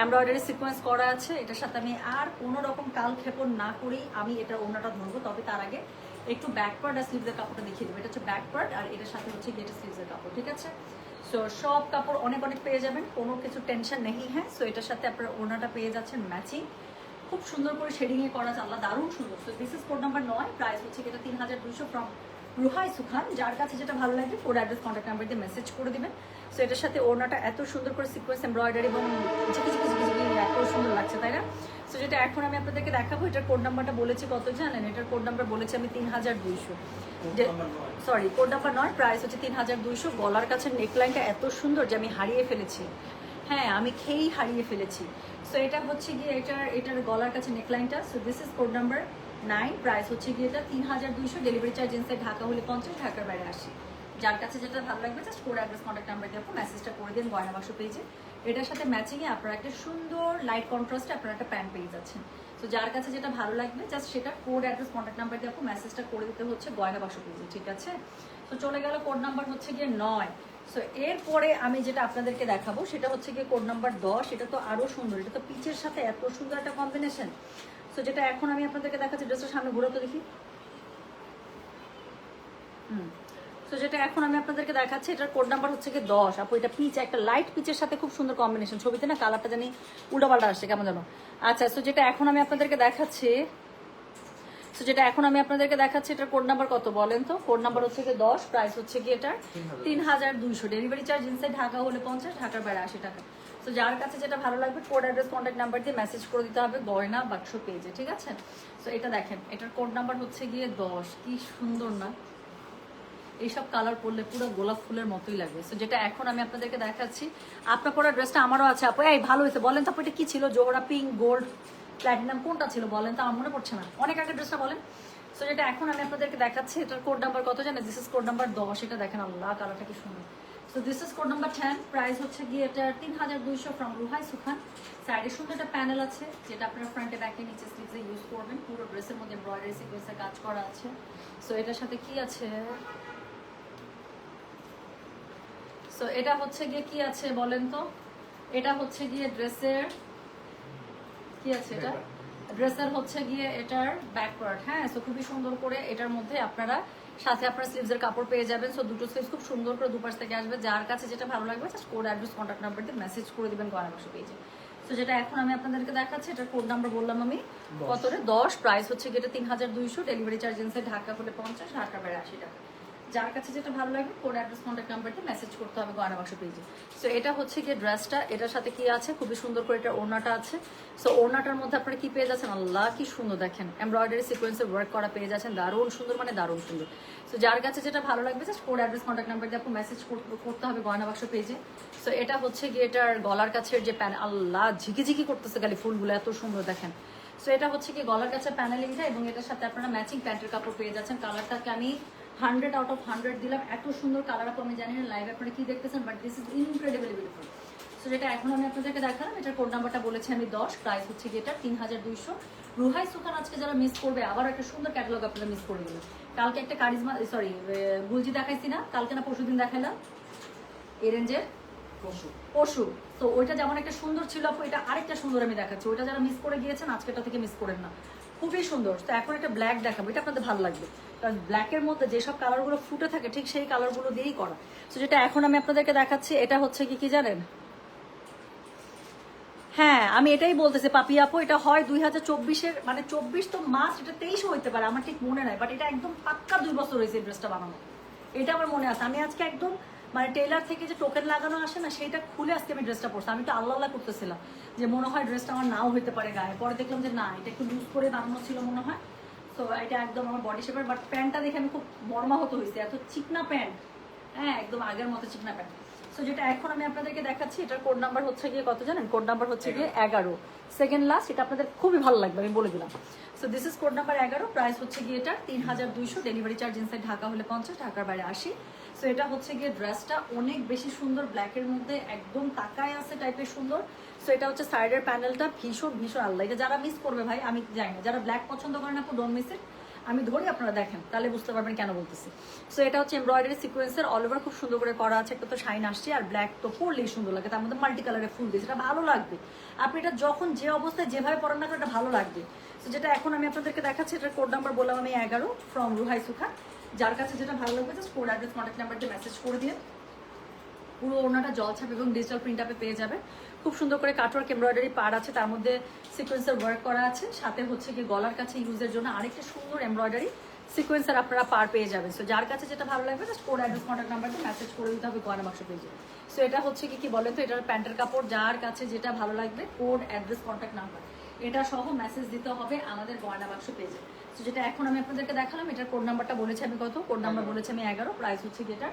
এমব্রয়ডারি সিকোয়েন্স করা আছে। এটার সাথে আমি আর কোনো রকম কাল ক্ষেপণ না করেই আমি এটা ওড়নাটা ধরবো, তবে তার আগে একটু ব্যাক পার্ট আর স্লিভসের কাপড়টা দেখিয়ে দেবো। এটা হচ্ছে ব্যাক পার্ট আর এটার সাথে হচ্ছে গেটের স্লিভসের কাপড়। ঠিক আছে। সো সব কাপড় অনেক অনেক পেয়ে যাবেন, কোনো কিছু টেনশন নেই। হ্যাঁ, সো এটার সাথে আপনারা ওড়নাটা পেয়ে যাচ্ছেন ম্যাচিং, খুব সুন্দর করে শেডিং এ করা আছে, আল্লাহ দারুণ সুন্দর। So this is code number 9, price হচ্ছে এটা 3200 ফ্রম রুহাই সুখান। যার কাছে যেটা ভালো লাগবে কোড অ্যাড্রেস কন্ট্যাক্ট নাম্বার দিয়ে মেসেজ করে দিবেন। সো এটার সাথে ওড়নাটা এত সুন্দর করে সিকোয়েন্স এমব্রয়ডারি এবং ঝিকি ঝিকি ঝিকি ঝিকি এত সুন্দর লাগছে, তাই না? সো যেটা এখন আমি আপনাদেরকে দেখাবো এটার কোড নাম্বারটা বলেছি কত জানেন? এটার কোড নাম্বার বলেছি আমি 3200, সরি কোড নাম্বার 9, প্রাইস হচ্ছে 3200। গলার কাছে নেকলাইনটা এত সুন্দর যে আমি হারিয়ে ফেলেছি, হ্যাঁ আমি খেয়েই হারিয়ে ফেলেছি। সো এটা হচ্ছে গিয়ে এটার গলার কাছে নেকলাইনটা। So this is code number 9, price হচ্ছে গিয়ে এটা 3200, ডেলিভারি চার্জ ইনসাইড ঢাকা হলে 50, ঢাকার বাইরে 80। যার কাছে যেটা ভালো লাগবে just code address contact number দিয়ে আপনি মেসেজটা করে দিন গয়না বাক্স পেজে। এটার সাথে ম্যাচিংয়ে আপনারা একটা সুন্দর লাইট কন্ট্রাস্টে আপনারা একটা প্যান্ট পেয়ে যাচ্ছেন। তো যার কাছে যেটা ভালো লাগবে জাস্ট সেটা কোড অ্যাড্রেস কন্ট্যাক্ট নাম্বার দিয়ে আপু মেসেজটা করে দিতে হচ্ছে গয়না বাক্স পেজে, ঠিক আছে? তো চলে গেল কোড নাম্বার হচ্ছে গিয়ে 9। সো এরপরে আমি যেটা আপনাদেরকে দেখাবো সেটা হচ্ছে গিয়ে কোড নাম্বার 10। এটা তো আরো সুন্দর, এটা তো পিচের সাথে এত সুন্দর একটা কম্বিনেশন। সো যেটা এখন আমি আপনাদেরকে দেখাচ্ছি, ড্রেসটার সামনে ঘুরে তো দেখি। তো যেটা এখন আমি আপনাদেরকে দেখাচ্ছি এটার কোড নাম্বার হচ্ছে গিয়ে 10। আপু এটা পিচ, একটা লাইট পিচের সাথে খুব সুন্দর কম্বিনেশন। ছবিতে না কালারটা জানি উল্টাপাল্টা আসছে কেমন জানো। আচ্ছা, সো যেটা এখন আমি আপনাদেরকে দেখাচ্ছি এটার কোড নাম্বার কত বলেন তো? কোড নাম্বার হচ্ছে গিয়ে 10, প্রাইস হচ্ছে গিয়ে এটার 3200। ডেলিভারি চার্জ ইনসাইড ঢাকা হলে 50, ঢাকার বাইরে 80 টাকা। তো যার কাছে যেটা ভালো লাগবে কোড অ্যাড্রেস কন্ট্যাক্ট নাম্বার দিয়ে মেসেজ করে দিতে হবে গয়না বাক্স পেজে, ঠিক আছে? তো এটা দেখেন, এটার কোড নাম্বার হচ্ছে গিয়ে 10। কি সুন্দর না? এইসব কালার পরলে পুরো গোলাপ ফুলের মতোই লাগবে। সো যেটা এখন আমি আপনাদেরকে দেখাচ্ছি, আপনার পরা ড্রেসটা আমারও আছে আপু। এই ভালো হয়েছে, বলেন তো আপু এটা কি ছিল? জোহরা পিঙ্ক, গোল্ড, প্ল্যাটিনাম কোনটা ছিল বলেন তো? আমার মনে পড়ছে না, অনেক আগে ড্রেসটা বলেন। সো যেটা এখন আমি আপনাদেরকে দেখাচ্ছি এটার কোড নাম্বার কত জানেন? This is code number 10। এটা দেখেন, আল্লাহ কালারটা কি সুন্দর। So this is code number 10, price হচ্ছে গিয়ে এটা 3200 ফ্রম রুহাই সুখান। সাইডে সুন্দর একটা প্যানেল আছে যেটা আপনারা ফ্রন্টে ব্যাকে নিচে স্লিভসে ইউজ করবেন। পুরো ড্রেসের মধ্যে এমব্রয়ডারি সিকোয়েন্সের কাজ করা আছে। সো এটার সাথে কি আছে? সো এটা হচ্ছে গিয়ে কি আছে বলেন তো? এটা হচ্ছে গিয়ে ড্রেসের কি আছে? এটা ড্রেসের হচ্ছে গিয়ে এটার ব্যাক পার্ট। হ্যাঁ, সো খুবই সুন্দর করে এটার মধ্যে আপনারা সাথে আপনার স্লিভসের কাপড় পেয়ে যাবেন। সো দুটো স্লিভস খুব সুন্দর করে দুপাশ থেকে আসবে। যার কাছে যেটা ভালো লাগবে just code address contact number দিয়ে মেসেজ করে দিবেন গয়না বাক্স পেজে। তো যেটা এখন আমি আপনাদেরকে দেখাচ্ছি এটার কোড নাম্বার বললাম আমি কত রে? 10, প্রাইস হচ্ছে গিয়ে এটা 3200। ডেলিভারি চার্জ ইনসাইড ঢাকা হলে 50, ঢাকার বাইরে 80 টাকা। যার কাছে যেটা ভালো লাগবে কোড অ্যাড্রেস কন্ট্যাক্ট নাম্বারটা মেসেজ করতে হবে গয়না বাক্স পেজে। সো এটা হচ্ছে গিয়ে ড্রেসটা, এটার সাথে কি আছে? খুবই সুন্দর করে এটা ওড়নাটা আছে। সো ওড়নাটার মধ্যে আপনারা কি পেয়ে যাচ্ছেন? আল্লাহ কি সুন্দর দেখেন, এমব্রয়ডারি সিকোয়েন্সে ওয়ার্ক করা পেয়ে যাচ্ছেন। দারুণ সুন্দর, মানে দারুণ সুন্দর। সো যার কাছে যেটা ভালো লাগবে just code address contact number দিয়ে আপনি মেসেজ করতে হবে গয়না বাক্স পেজে। সো এটা হচ্ছে গিয়ে এটার গলার কাছের যে প্যান, আল্লাহ ঝিকিঝিকি করতেছে খালি ফুলগুলো, এত সুন্দর দেখেন। সো এটা হচ্ছে কি গলার কাছে প্যানেলিংটা, এবং এটার সাথে আপনারা ম্যাচিং প্যান্টের কাপড় পেয়ে যাচ্ছেন। কালারটাকে আমি 100 আউট অফ 100 দিলাম। এত সুন্দর কালার আপু আমি জানি না লাইভ আপনারা কি দেখতেছেন, but this is incredibly beautiful. So যেটা এখন আমি আপনাদেরকে দেখালাম এটার কোড নাম্বারটা বলেছি আমি 10, প্রাইস হচ্ছে কি এটা 3200। রুহাই সুখান আজকে যারা মিস করবে, আবার একটা সুন্দর ক্যাটালগ আপনারা মিস করে গেলেন। কালকে একটা কারিজমা গুলজি দেখাইছি না, কালকে না পরশুদিন দেখাইলাম এই রেঞ্জের পশু। তো ওইটা যেমন একটা সুন্দর ছিল আপু, এটা আরেকটা সুন্দর আমি দেখাচ্ছি। ওইটা যারা মিস করে গিয়েছেন আজকেটা থেকে মিস করেন না, খুবই সুন্দর। তো এখন একটা ব্ল্যাক দেখাবো, এটা আপনাদের ভালো লাগবে, কারণ ব্ল্যাকের মধ্যে যেসব কালারগুলো ফুটে থাকে ঠিক সেই কালারগুলো দিয়েই করা। তো যেটা এখন আমি আপনাদেরকে দেখাচ্ছি এটা হচ্ছে কি জানেন? হ্যাঁ, আমি এটাই বলতেছি পাপি আপু, এটা হয় 2024-এর, মানে 24 তো মাস, এটা 23 হইতে পারে, আমার ঠিক মনে নাই, বাট এটা একদম পাক্কা 2 বছর হয়েছে এই ড্রেসটা বানানো। এটা আমার মনে আছে। আমি আজকে একদম মানে টেলার থেকে যে টোকেন লাগানো আসে না, সেটা খুলে আজকে আমি ড্রেসটা পরছি। আমি তো আল্লাহ আল্লাহ করতেছিলাম যে মনে হয় ড্রেসটা আমার নাও হইতে পারে গায়ে। পরে দেখলাম যে না, এটা একটু লুজ করে বানানো ছিল মনে হয়। তো এটা একদম আমার বডি শেপের, বাট প্যান্টটা দেখে আমি খুব মর্মাহত হয়েছি, এত চিকনা প্যান্ট। হ্যাঁ, একদম আগের মতো চিকনা প্যান্ট। সো যেটা এখন আমি আপনাদেরকে দেখাচ্ছি এটার কোড নাম্বার হচ্ছে গিয়ে কত জানেন? কোড নাম্বার হচ্ছে গিয়ে 11, সেকেন্ড লাস্ট। এটা আপনাদের খুবই ভালো লাগবে, আমি বলে দিলাম। So this is code number 11, price হচ্ছে গিয়ে এটা 3200। ডেলিভারি চার্জ ইনসাইড ঢাকা হলে 50, ঢাকার বাইরে 80। সো এটা হচ্ছে গিয়ে ড্রেসটা অনেক বেশি সুন্দর, ব্ল্যাকের মধ্যে একদম তাকায় আছে টাইপের সুন্দর। সো এটা হচ্ছে সাইডের প্যানেলটা ভীষণ ভীষণ আল্লাহ। এটা যারা মিস করবে ভাই আমি জানি না, যারা ব্ল্যাক পছন্দ করেন আপু ডোন্ট মিস ইট। আমি ধরি আপনারা দেখেন তাহলে বুঝতে পারবেন কেন বলতেছি। সো এটা হচ্ছে এমব্রয়ডারি সিকোয়েন্সের অল ওভার খুব সুন্দর করে করা আছে। একটা তো শাইন আসছে, আর ব্ল্যাক তো পরলেই সুন্দর লাগে, তার মধ্যে মাল্টি কালারের ফুল দিয়েছে, এটা ভালো লাগবে। আপনি এটা যখন যে অবস্থায় যেভাবে পরেন না এটা ভালো লাগবে। তো যেটা এখন আমি আপনাদেরকে দেখাচ্ছি এটার কোড নাম্বার বললাম আমি 11, ফ্রম রুহাই সুখা। যার কাছে যেটা ভালো লাগবে just code address contact number দিয়ে মেসেজ করে দিয়ে পুরো ওড়নাটা জলছাপ এবং ডিজিটাল প্রিন্ট আপে পেয়ে যাবে। খুব সুন্দর করে কাটওয়ার্ক এমব্রয়ডারি পার আছে, তার মধ্যে সিকোয়েন্সের ওয়ার্ক করা আছে, সাথে হচ্ছে কি গলার কাছে ইউজের জন্য আরেকটা সুন্দর এমব্রয়ডারি সিকোয়েন্সের আপনারা পার পেয়ে যাবেন। সো যার কাছে যেটা ভালো লাগবে just code address contact number দিয়ে মেসেজ করে দিতে হবে গয়না বাক্স পেজে। সো এটা হচ্ছে কি বলেন তো, এটার প্যান্টের কাপড়। যার কাছে যেটা ভালো লাগবে কোড অ্যাড্রেস কন্ট্যাক্ট নাম্বার এটা সহ মেসেজ দিতে হবে আমাদের গয়না বাক্স পেজে। তো যেটা এখন আমি আপনাদেরকে দেখালাম এটার কোড নাম্বারটা বলেছি আমি কত? কোড নাম্বার বলেছি আমি 11, প্রাইস হচ্ছে কি এটা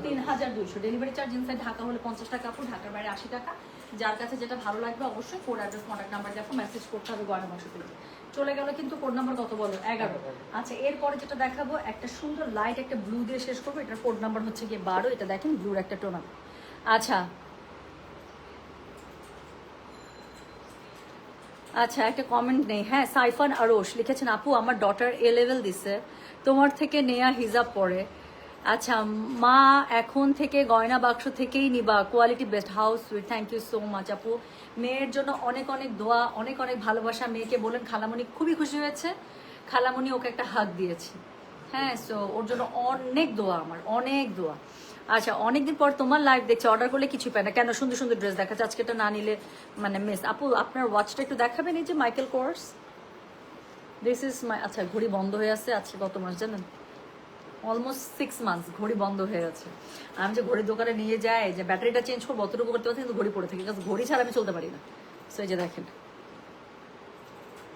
3200। ডেলিভারি চার্জ ইনসাইড ঢাকা হলে 50 টাকা আপু, ঢাকার বাইরে 80 টাকা। যার কাছে যেটা ভালো লাগবে অবশ্যই কোড অ্যাড্রেস কন্ট্যাক্ট নাম্বার দিয়ে মেসেজ করতে হবে গয়না বাক্স পেজে। চলে গেল কিন্তু কোড নাম্বার কত বলো? 11। আচ্ছা, এরপরে যেটা দেখাবো একটা সুন্দর লাইট একটা ব্লু দিয়ে শেষ করবো। এটার কোড নাম্বার হচ্ছে গিয়ে 12। এটা দেখেন ব্লুর একটা টোন। আচ্ছা, আচ্ছা একটা কমেন্ট নেই, হ্যাঁ সাইফান আরোশ লিখেছেন আপু আমার ডটার এ লেভেল দিছে, তোমার থেকে নেয়া হিজাব পরে। আচ্ছা মা এখন থেকে গয়না বাক্স থেকেই নিবা, quality best, house sweet, thank you so much আপু। মেয়ের জন্য অনেক অনেক দোয়া, অনেক অনেক ভালোবাসা। মেয়েকে বলেন খালামণি খুবই খুশি হয়েছে, খালামণি ওকে একটা হাগ দিয়েছে। হ্যাঁ, সো ওর জন্য অনেক দোয়া, আমার অনেক দোয়া। আচ্ছা অনেকদিন পর তোমার লাইভ দেখছি, অর্ডার করলে কিছুই পায় না কেন, সুন্দর সুন্দর ড্রেস দেখাচ্ছে, আজকে এটা না নিলে মানে মিস। আপু আপনার ওয়াচটা একটু দেখাবেন, এই যে Michael course, this is my. আচ্ছা ঘড়ি বন্ধ হয়ে আছে আজকে কত মাস জানেন, অলমোস্ট 6 মান্থস ঘড়ি বন্ধ হয়ে আছে। আমি যে ঘড়ির দোকানে নিয়ে যাই যে ব্যাটারিটা চেঞ্জ করবো অতটুকু করতে পারছি, কিন্তু ঘড়ি পড়ে থাকি, কারণ ঘড়ি ছাড়া আমি চলতে পারি না। সো এই যে দেখেন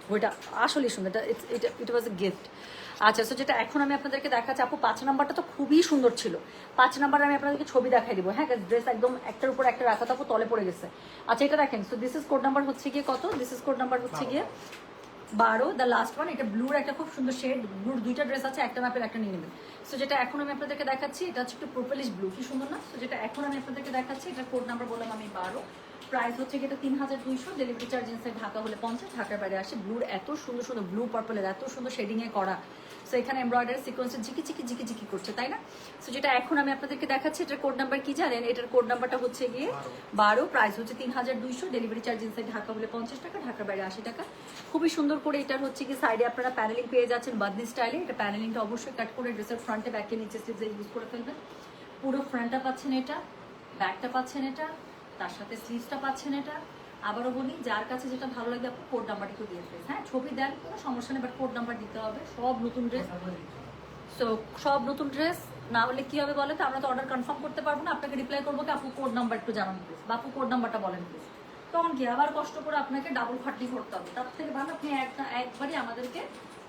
ঘড়িটা আসলেই সুন্দর, এটা ইট ওয়াজ এ গিফট। আচ্ছা সো যেটা এখন আমি আপনাদেরকে দেখাচ্ছি আপু, 5 নাম্বারটা তো খুবই সুন্দর ছিল। 5 নাম্বার আমি আপনাদেরকে ছবি দেখাই দিব, হ্যাঁ ড্রেস একদম একটার উপর একটা রাখা, তারপর তলে পড়ে গেছে। আচ্ছা এটা দেখেন, so this is code number হচ্ছে গিয়ে কত, দিস ইজ কোড নাম্বার হচ্ছে গিয়ে 12, দ্য লাস্ট ওয়ান। এটা ব্লুর একটা খুব সুন্দর শেড, ব্লুর দুইটা ড্রেস আছে, একটা মাপের একটা নিয়ে নেবেন। সো যেটা এখন আমি আপনাদেরকে দেখাচ্ছি এটা হচ্ছে একটু পার্পলিশ ব্লু, কি সুন্দর না। সো যেটা এখন আমি আপনাদেরকে দেখাচ্ছি এটা কোড নাম্বার বললাম আমি 12, প্রাইস হচ্ছে এটা 3200, ডেলিভারি চার্জ ইনসাইড ঢাকা হলে 50, ঢাকার বাইরে আসে। ব্লুর এত সুন্দর সুন্দর ব্লু পার্পলের এত সুন্দর শেডিং এ করা, সো এখানে এমব্রয়ডারি সিকোয়েন্সে ঝিকি ঝিকি ঝিকি ঝিকি করছে, তাই না। সো যেটা এখন আমি আপনাদেরকে দেখাচ্ছি এটার কোড নাম্বার কি জানেন, এটার কোড নাম্বারটা হচ্ছে গিয়ে 12, প্রাইস হচ্ছে 3200, ডেলিভারি চার্জ ইনসাইড ঢাকা হলে 50 টাকা, ঢাকার বাইরে 80 টাকা। খুবই সুন্দর করে এটার হচ্ছে কি সাইডে আপনারা প্যানেলিং পেয়ে যাচ্ছেন বাদনি স্টাইলে। এটা প্যানেলিংটা অবশ্যই কাট করে ড্রেসের ফ্রন্টে ব্যাকে নিচে স্লিভসে ইউজ করে ফেলবেন। পুরো ফ্রন্টটা পাচ্ছেন এটা, ব্যাকটা পাচ্ছেন এটা, তার সাথে স্লিভসটা পাচ্ছেন এটা। আবারও বলি যার কাছে যেটা ভালো লাগে আপনি কোড নাম্বারটা একটু দিয়ে দেবেন, হ্যাঁ ছবি দেন কোনো সমস্যা নেই, বাট কোড নাম্বার দিতে হবে। সব নতুন ড্রেস, সো সব নতুন ড্রেস না হলে কি হবে বলে তো, আমরা তো অর্ডার কনফার্ম করতে পারবো না, আপনাকে রিপ্লাই করবো কি আপু কোড নাম্বার একটু জানান প্লিজ, বা আপু কোড নাম্বারটা বলেন প্লিজ। তখন কি আবার কষ্ট করে আপনাকে ডাবল খাটনি করতে হবে, তার থেকে ভালো আপনি একবারই আমাদেরকে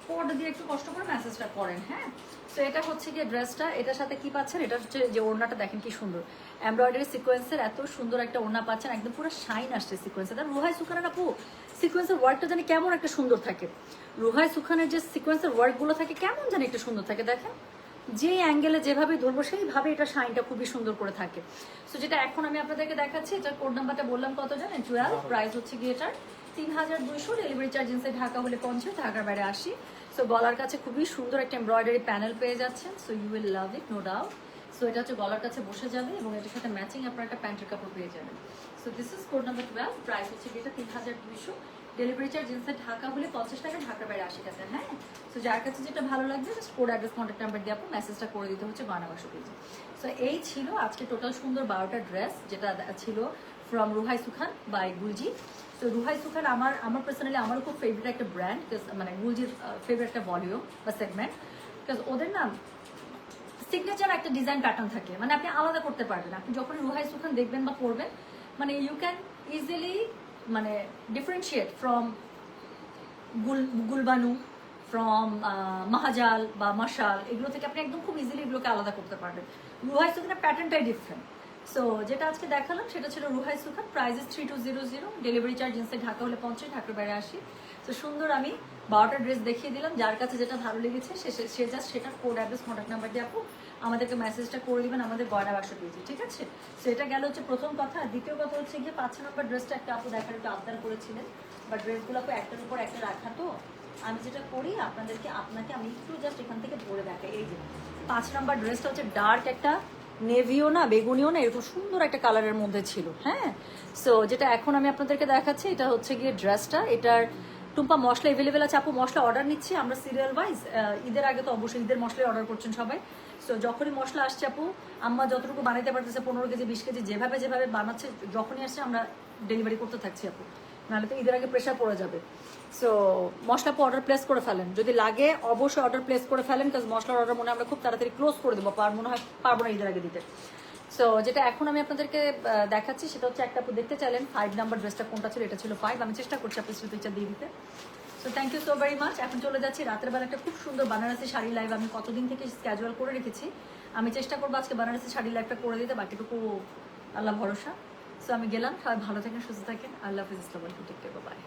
কোড দিয়ে একটু কষ্ট করে মেসেজটা করেন। হ্যাঁ, তো এটা হচ্ছে গিয়ে ড্রেসটা, এটার সাথে কি পাচ্ছেন, এটা হচ্ছে যে ওড়নাটা দেখেন কি সুন্দর এমব্রয়ডারি সিকোয়েন্সের এত সুন্দর একটা ওড়না পাচ্ছেন, একদম পুরো শাইন আসছে সিকোয়েন্সে। তার রুহাই সুখানের আপু সিকোয়েন্সের ওয়ার্কটা জানি কেমন একটা সুন্দর থাকে, রুহাই সুখানের যে সিকোয়েন্সের ওয়ার্কগুলো থাকে কেমন জানি একটা সুন্দর থাকে, দেখেন যে অ্যাঙ্গেলে যেভাবে ধরবো সেইভাবে এটা শাইনটা খুবই সুন্দর করে থাকে। সো যেটা এখন আমি আপনাদেরকে দেখাচ্ছি এটার কোড নাম্বারটা বললাম কত জানেন, 12, প্রাইস হচ্ছে গিয়ে এটার 3200, ডেলিভারি চার্জ ইনসাইড ঢাকা হলে 50, ঢাকার বাইরে 80। সো গলার কাছে খুবই সুন্দর একটা এমব্রয়ডারি প্যানেল পেয়ে যাচ্ছেন, so you will love it no doubt. So এটা হচ্ছে গলার কাছে বসে যাবে এবং এটার সাথে ম্যাচিং আপনার একটা প্যান্টের কাপড় পেয়ে যাবেন। So this is code number 12, price হচ্ছে গিয়ে এটা 3200, ডেলিভারি চার্জ ইনসাইড ঢাকা হলে 50 টাকা, ঢাকার বাইরে 80 টাকা। হ্যাঁ, সো যার কাছে যেটা ভালো লাগবে just code address contact number দিয়ে আপনি মেসেজটা করে দিতে হচ্ছে গয়না বাক্স পেজে। সো এই ছিল আজকে টোটাল সুন্দর 12টা ড্রেস যেটা ছিল ফ্রম রুহাই সুখান বাই গুলজি। তো রুহাই সুখান আমার পার্সোনালি আমারও খুব ফেভারিট একটা ব্র্যান্ড, মানে গুলজির ফেভারিট একটা ভলিউম বা সেগমেন্ট, বিকজ ওদের নাম সিগনেচার একটা ডিজাইন প্যাটার্ন থাকে, মানে আপনি আলাদা করতে পারবেন। আপনি যখন রুহাই সুখান দেখবেন বা পরবেন, মানে ইউ ক্যান ইজিলি মানে ডিফারেন্সিয়েট ফ্রম গুলবানু, ফ্রম মাহাজাল বা মাশাল, এগুলো থেকে আপনি একদম খুব ইজিলি এগুলোকে আলাদা করতে পারবেন। রুহাই সুখানের প্যাটার্নটাই ডিফারেন্ট। সো যেটা আজকে দেখালাম সেটা ছিল রুহাই সুখান, price 3200, delivery charge inside Dhaka হলে 50, ঢাকার বাইরে 80। তো সুন্দর আমি 12টা ড্রেস দেখিয়ে দিলাম, যার কাছে যেটা ভালো লেগেছে সে জাস্ট সেটার কোড অ্যাড্রেস কন্ট্যাক্ট নাম্বার দিয়ে আপু আমাদেরকে মেসেজটা করে দিবেন আমাদের গয়না বাক্স পেয়েছি, ঠিক আছে। সো এটা গেল হচ্ছে প্রথম কথা। আর দ্বিতীয় কথা হচ্ছে গিয়ে 5 নম্বর ড্রেসটা একটা আপু দেখার একটু আবদার করেছিলেন, বা ড্রেসগুলো আপু একটার উপর একটা রাখা, তো আমি যেটা করি আপনাকে আমি একটু জাস্ট এখান থেকে ধরে দেখাই। এই যে 5 নম্বর ড্রেসটা হচ্ছে ডার্ক একটা নেভিও না বেগুনিও না এরকম সুন্দর একটা কালারের মধ্যে ছিল। হ্যাঁ, সো যেটা এখন আমি আপনাদেরকে দেখাচ্ছি এটা হচ্ছে গিয়ে ড্রেসটা, এটার টুম্পা মশলা এভেলেবেল আছে আপু, মশলা অর্ডার নিচ্ছি আমরা সিরিয়াল ওয়াইজ। ঈদের আগে তো অবশ্যই ঈদের মশলাই অর্ডার করছেন সবাই। সো যখনই মশলা আসছে আপু, আম্মা যতটুকু বানাইতে পারতেছে 15 কেজি 20 কেজি যেভাবে বানাচ্ছে, যখনই আসছে আমরা ডেলিভারি করতে থাকছি আপু, নাহলে তো ঈদের আগে প্রেশার পড়ে যাবে। সো মশলা আপু অর্ডার প্লেস করে ফেলেন, যদি লাগে অবশ্যই অর্ডার প্লেস করে ফেলেন, কারণ মশলার অর্ডার মনে হয় আমরা খুব তাড়াতাড়ি ক্লোজ করে দেবো, মনে হয় পারবো না ঈদের আগে দিতে। সো যেটা এখন আমি আপনাদেরকে দেখাচ্ছি সেটা হচ্ছে একটা আপু দেখতে চাইলেন 5 নাম্বার ড্রেসটা কোনটা ছিল, এটা ছিল 5, আমি চেষ্টা করছি আপনি স্মৃতিটা দিয়ে দিতে। So thank you so very much. এখন চলে যাচ্ছি রাতের বেলা একটা খুব সুন্দর বানারসি শাড়ি লাইভ, আমি কতদিন থেকে স্ক্যাজুয়াল করে রেখেছি, আমি চেষ্টা করবো আজকে বানারসি শাড়ি লাইভটা করে দিতে, বাকিটুকু আল্লাহ ভরসা। সো আমি গেলাম, সবাই ভালো থাকেন সুস্থ থাকেন, আল্লাহ হাফিজ, বাই।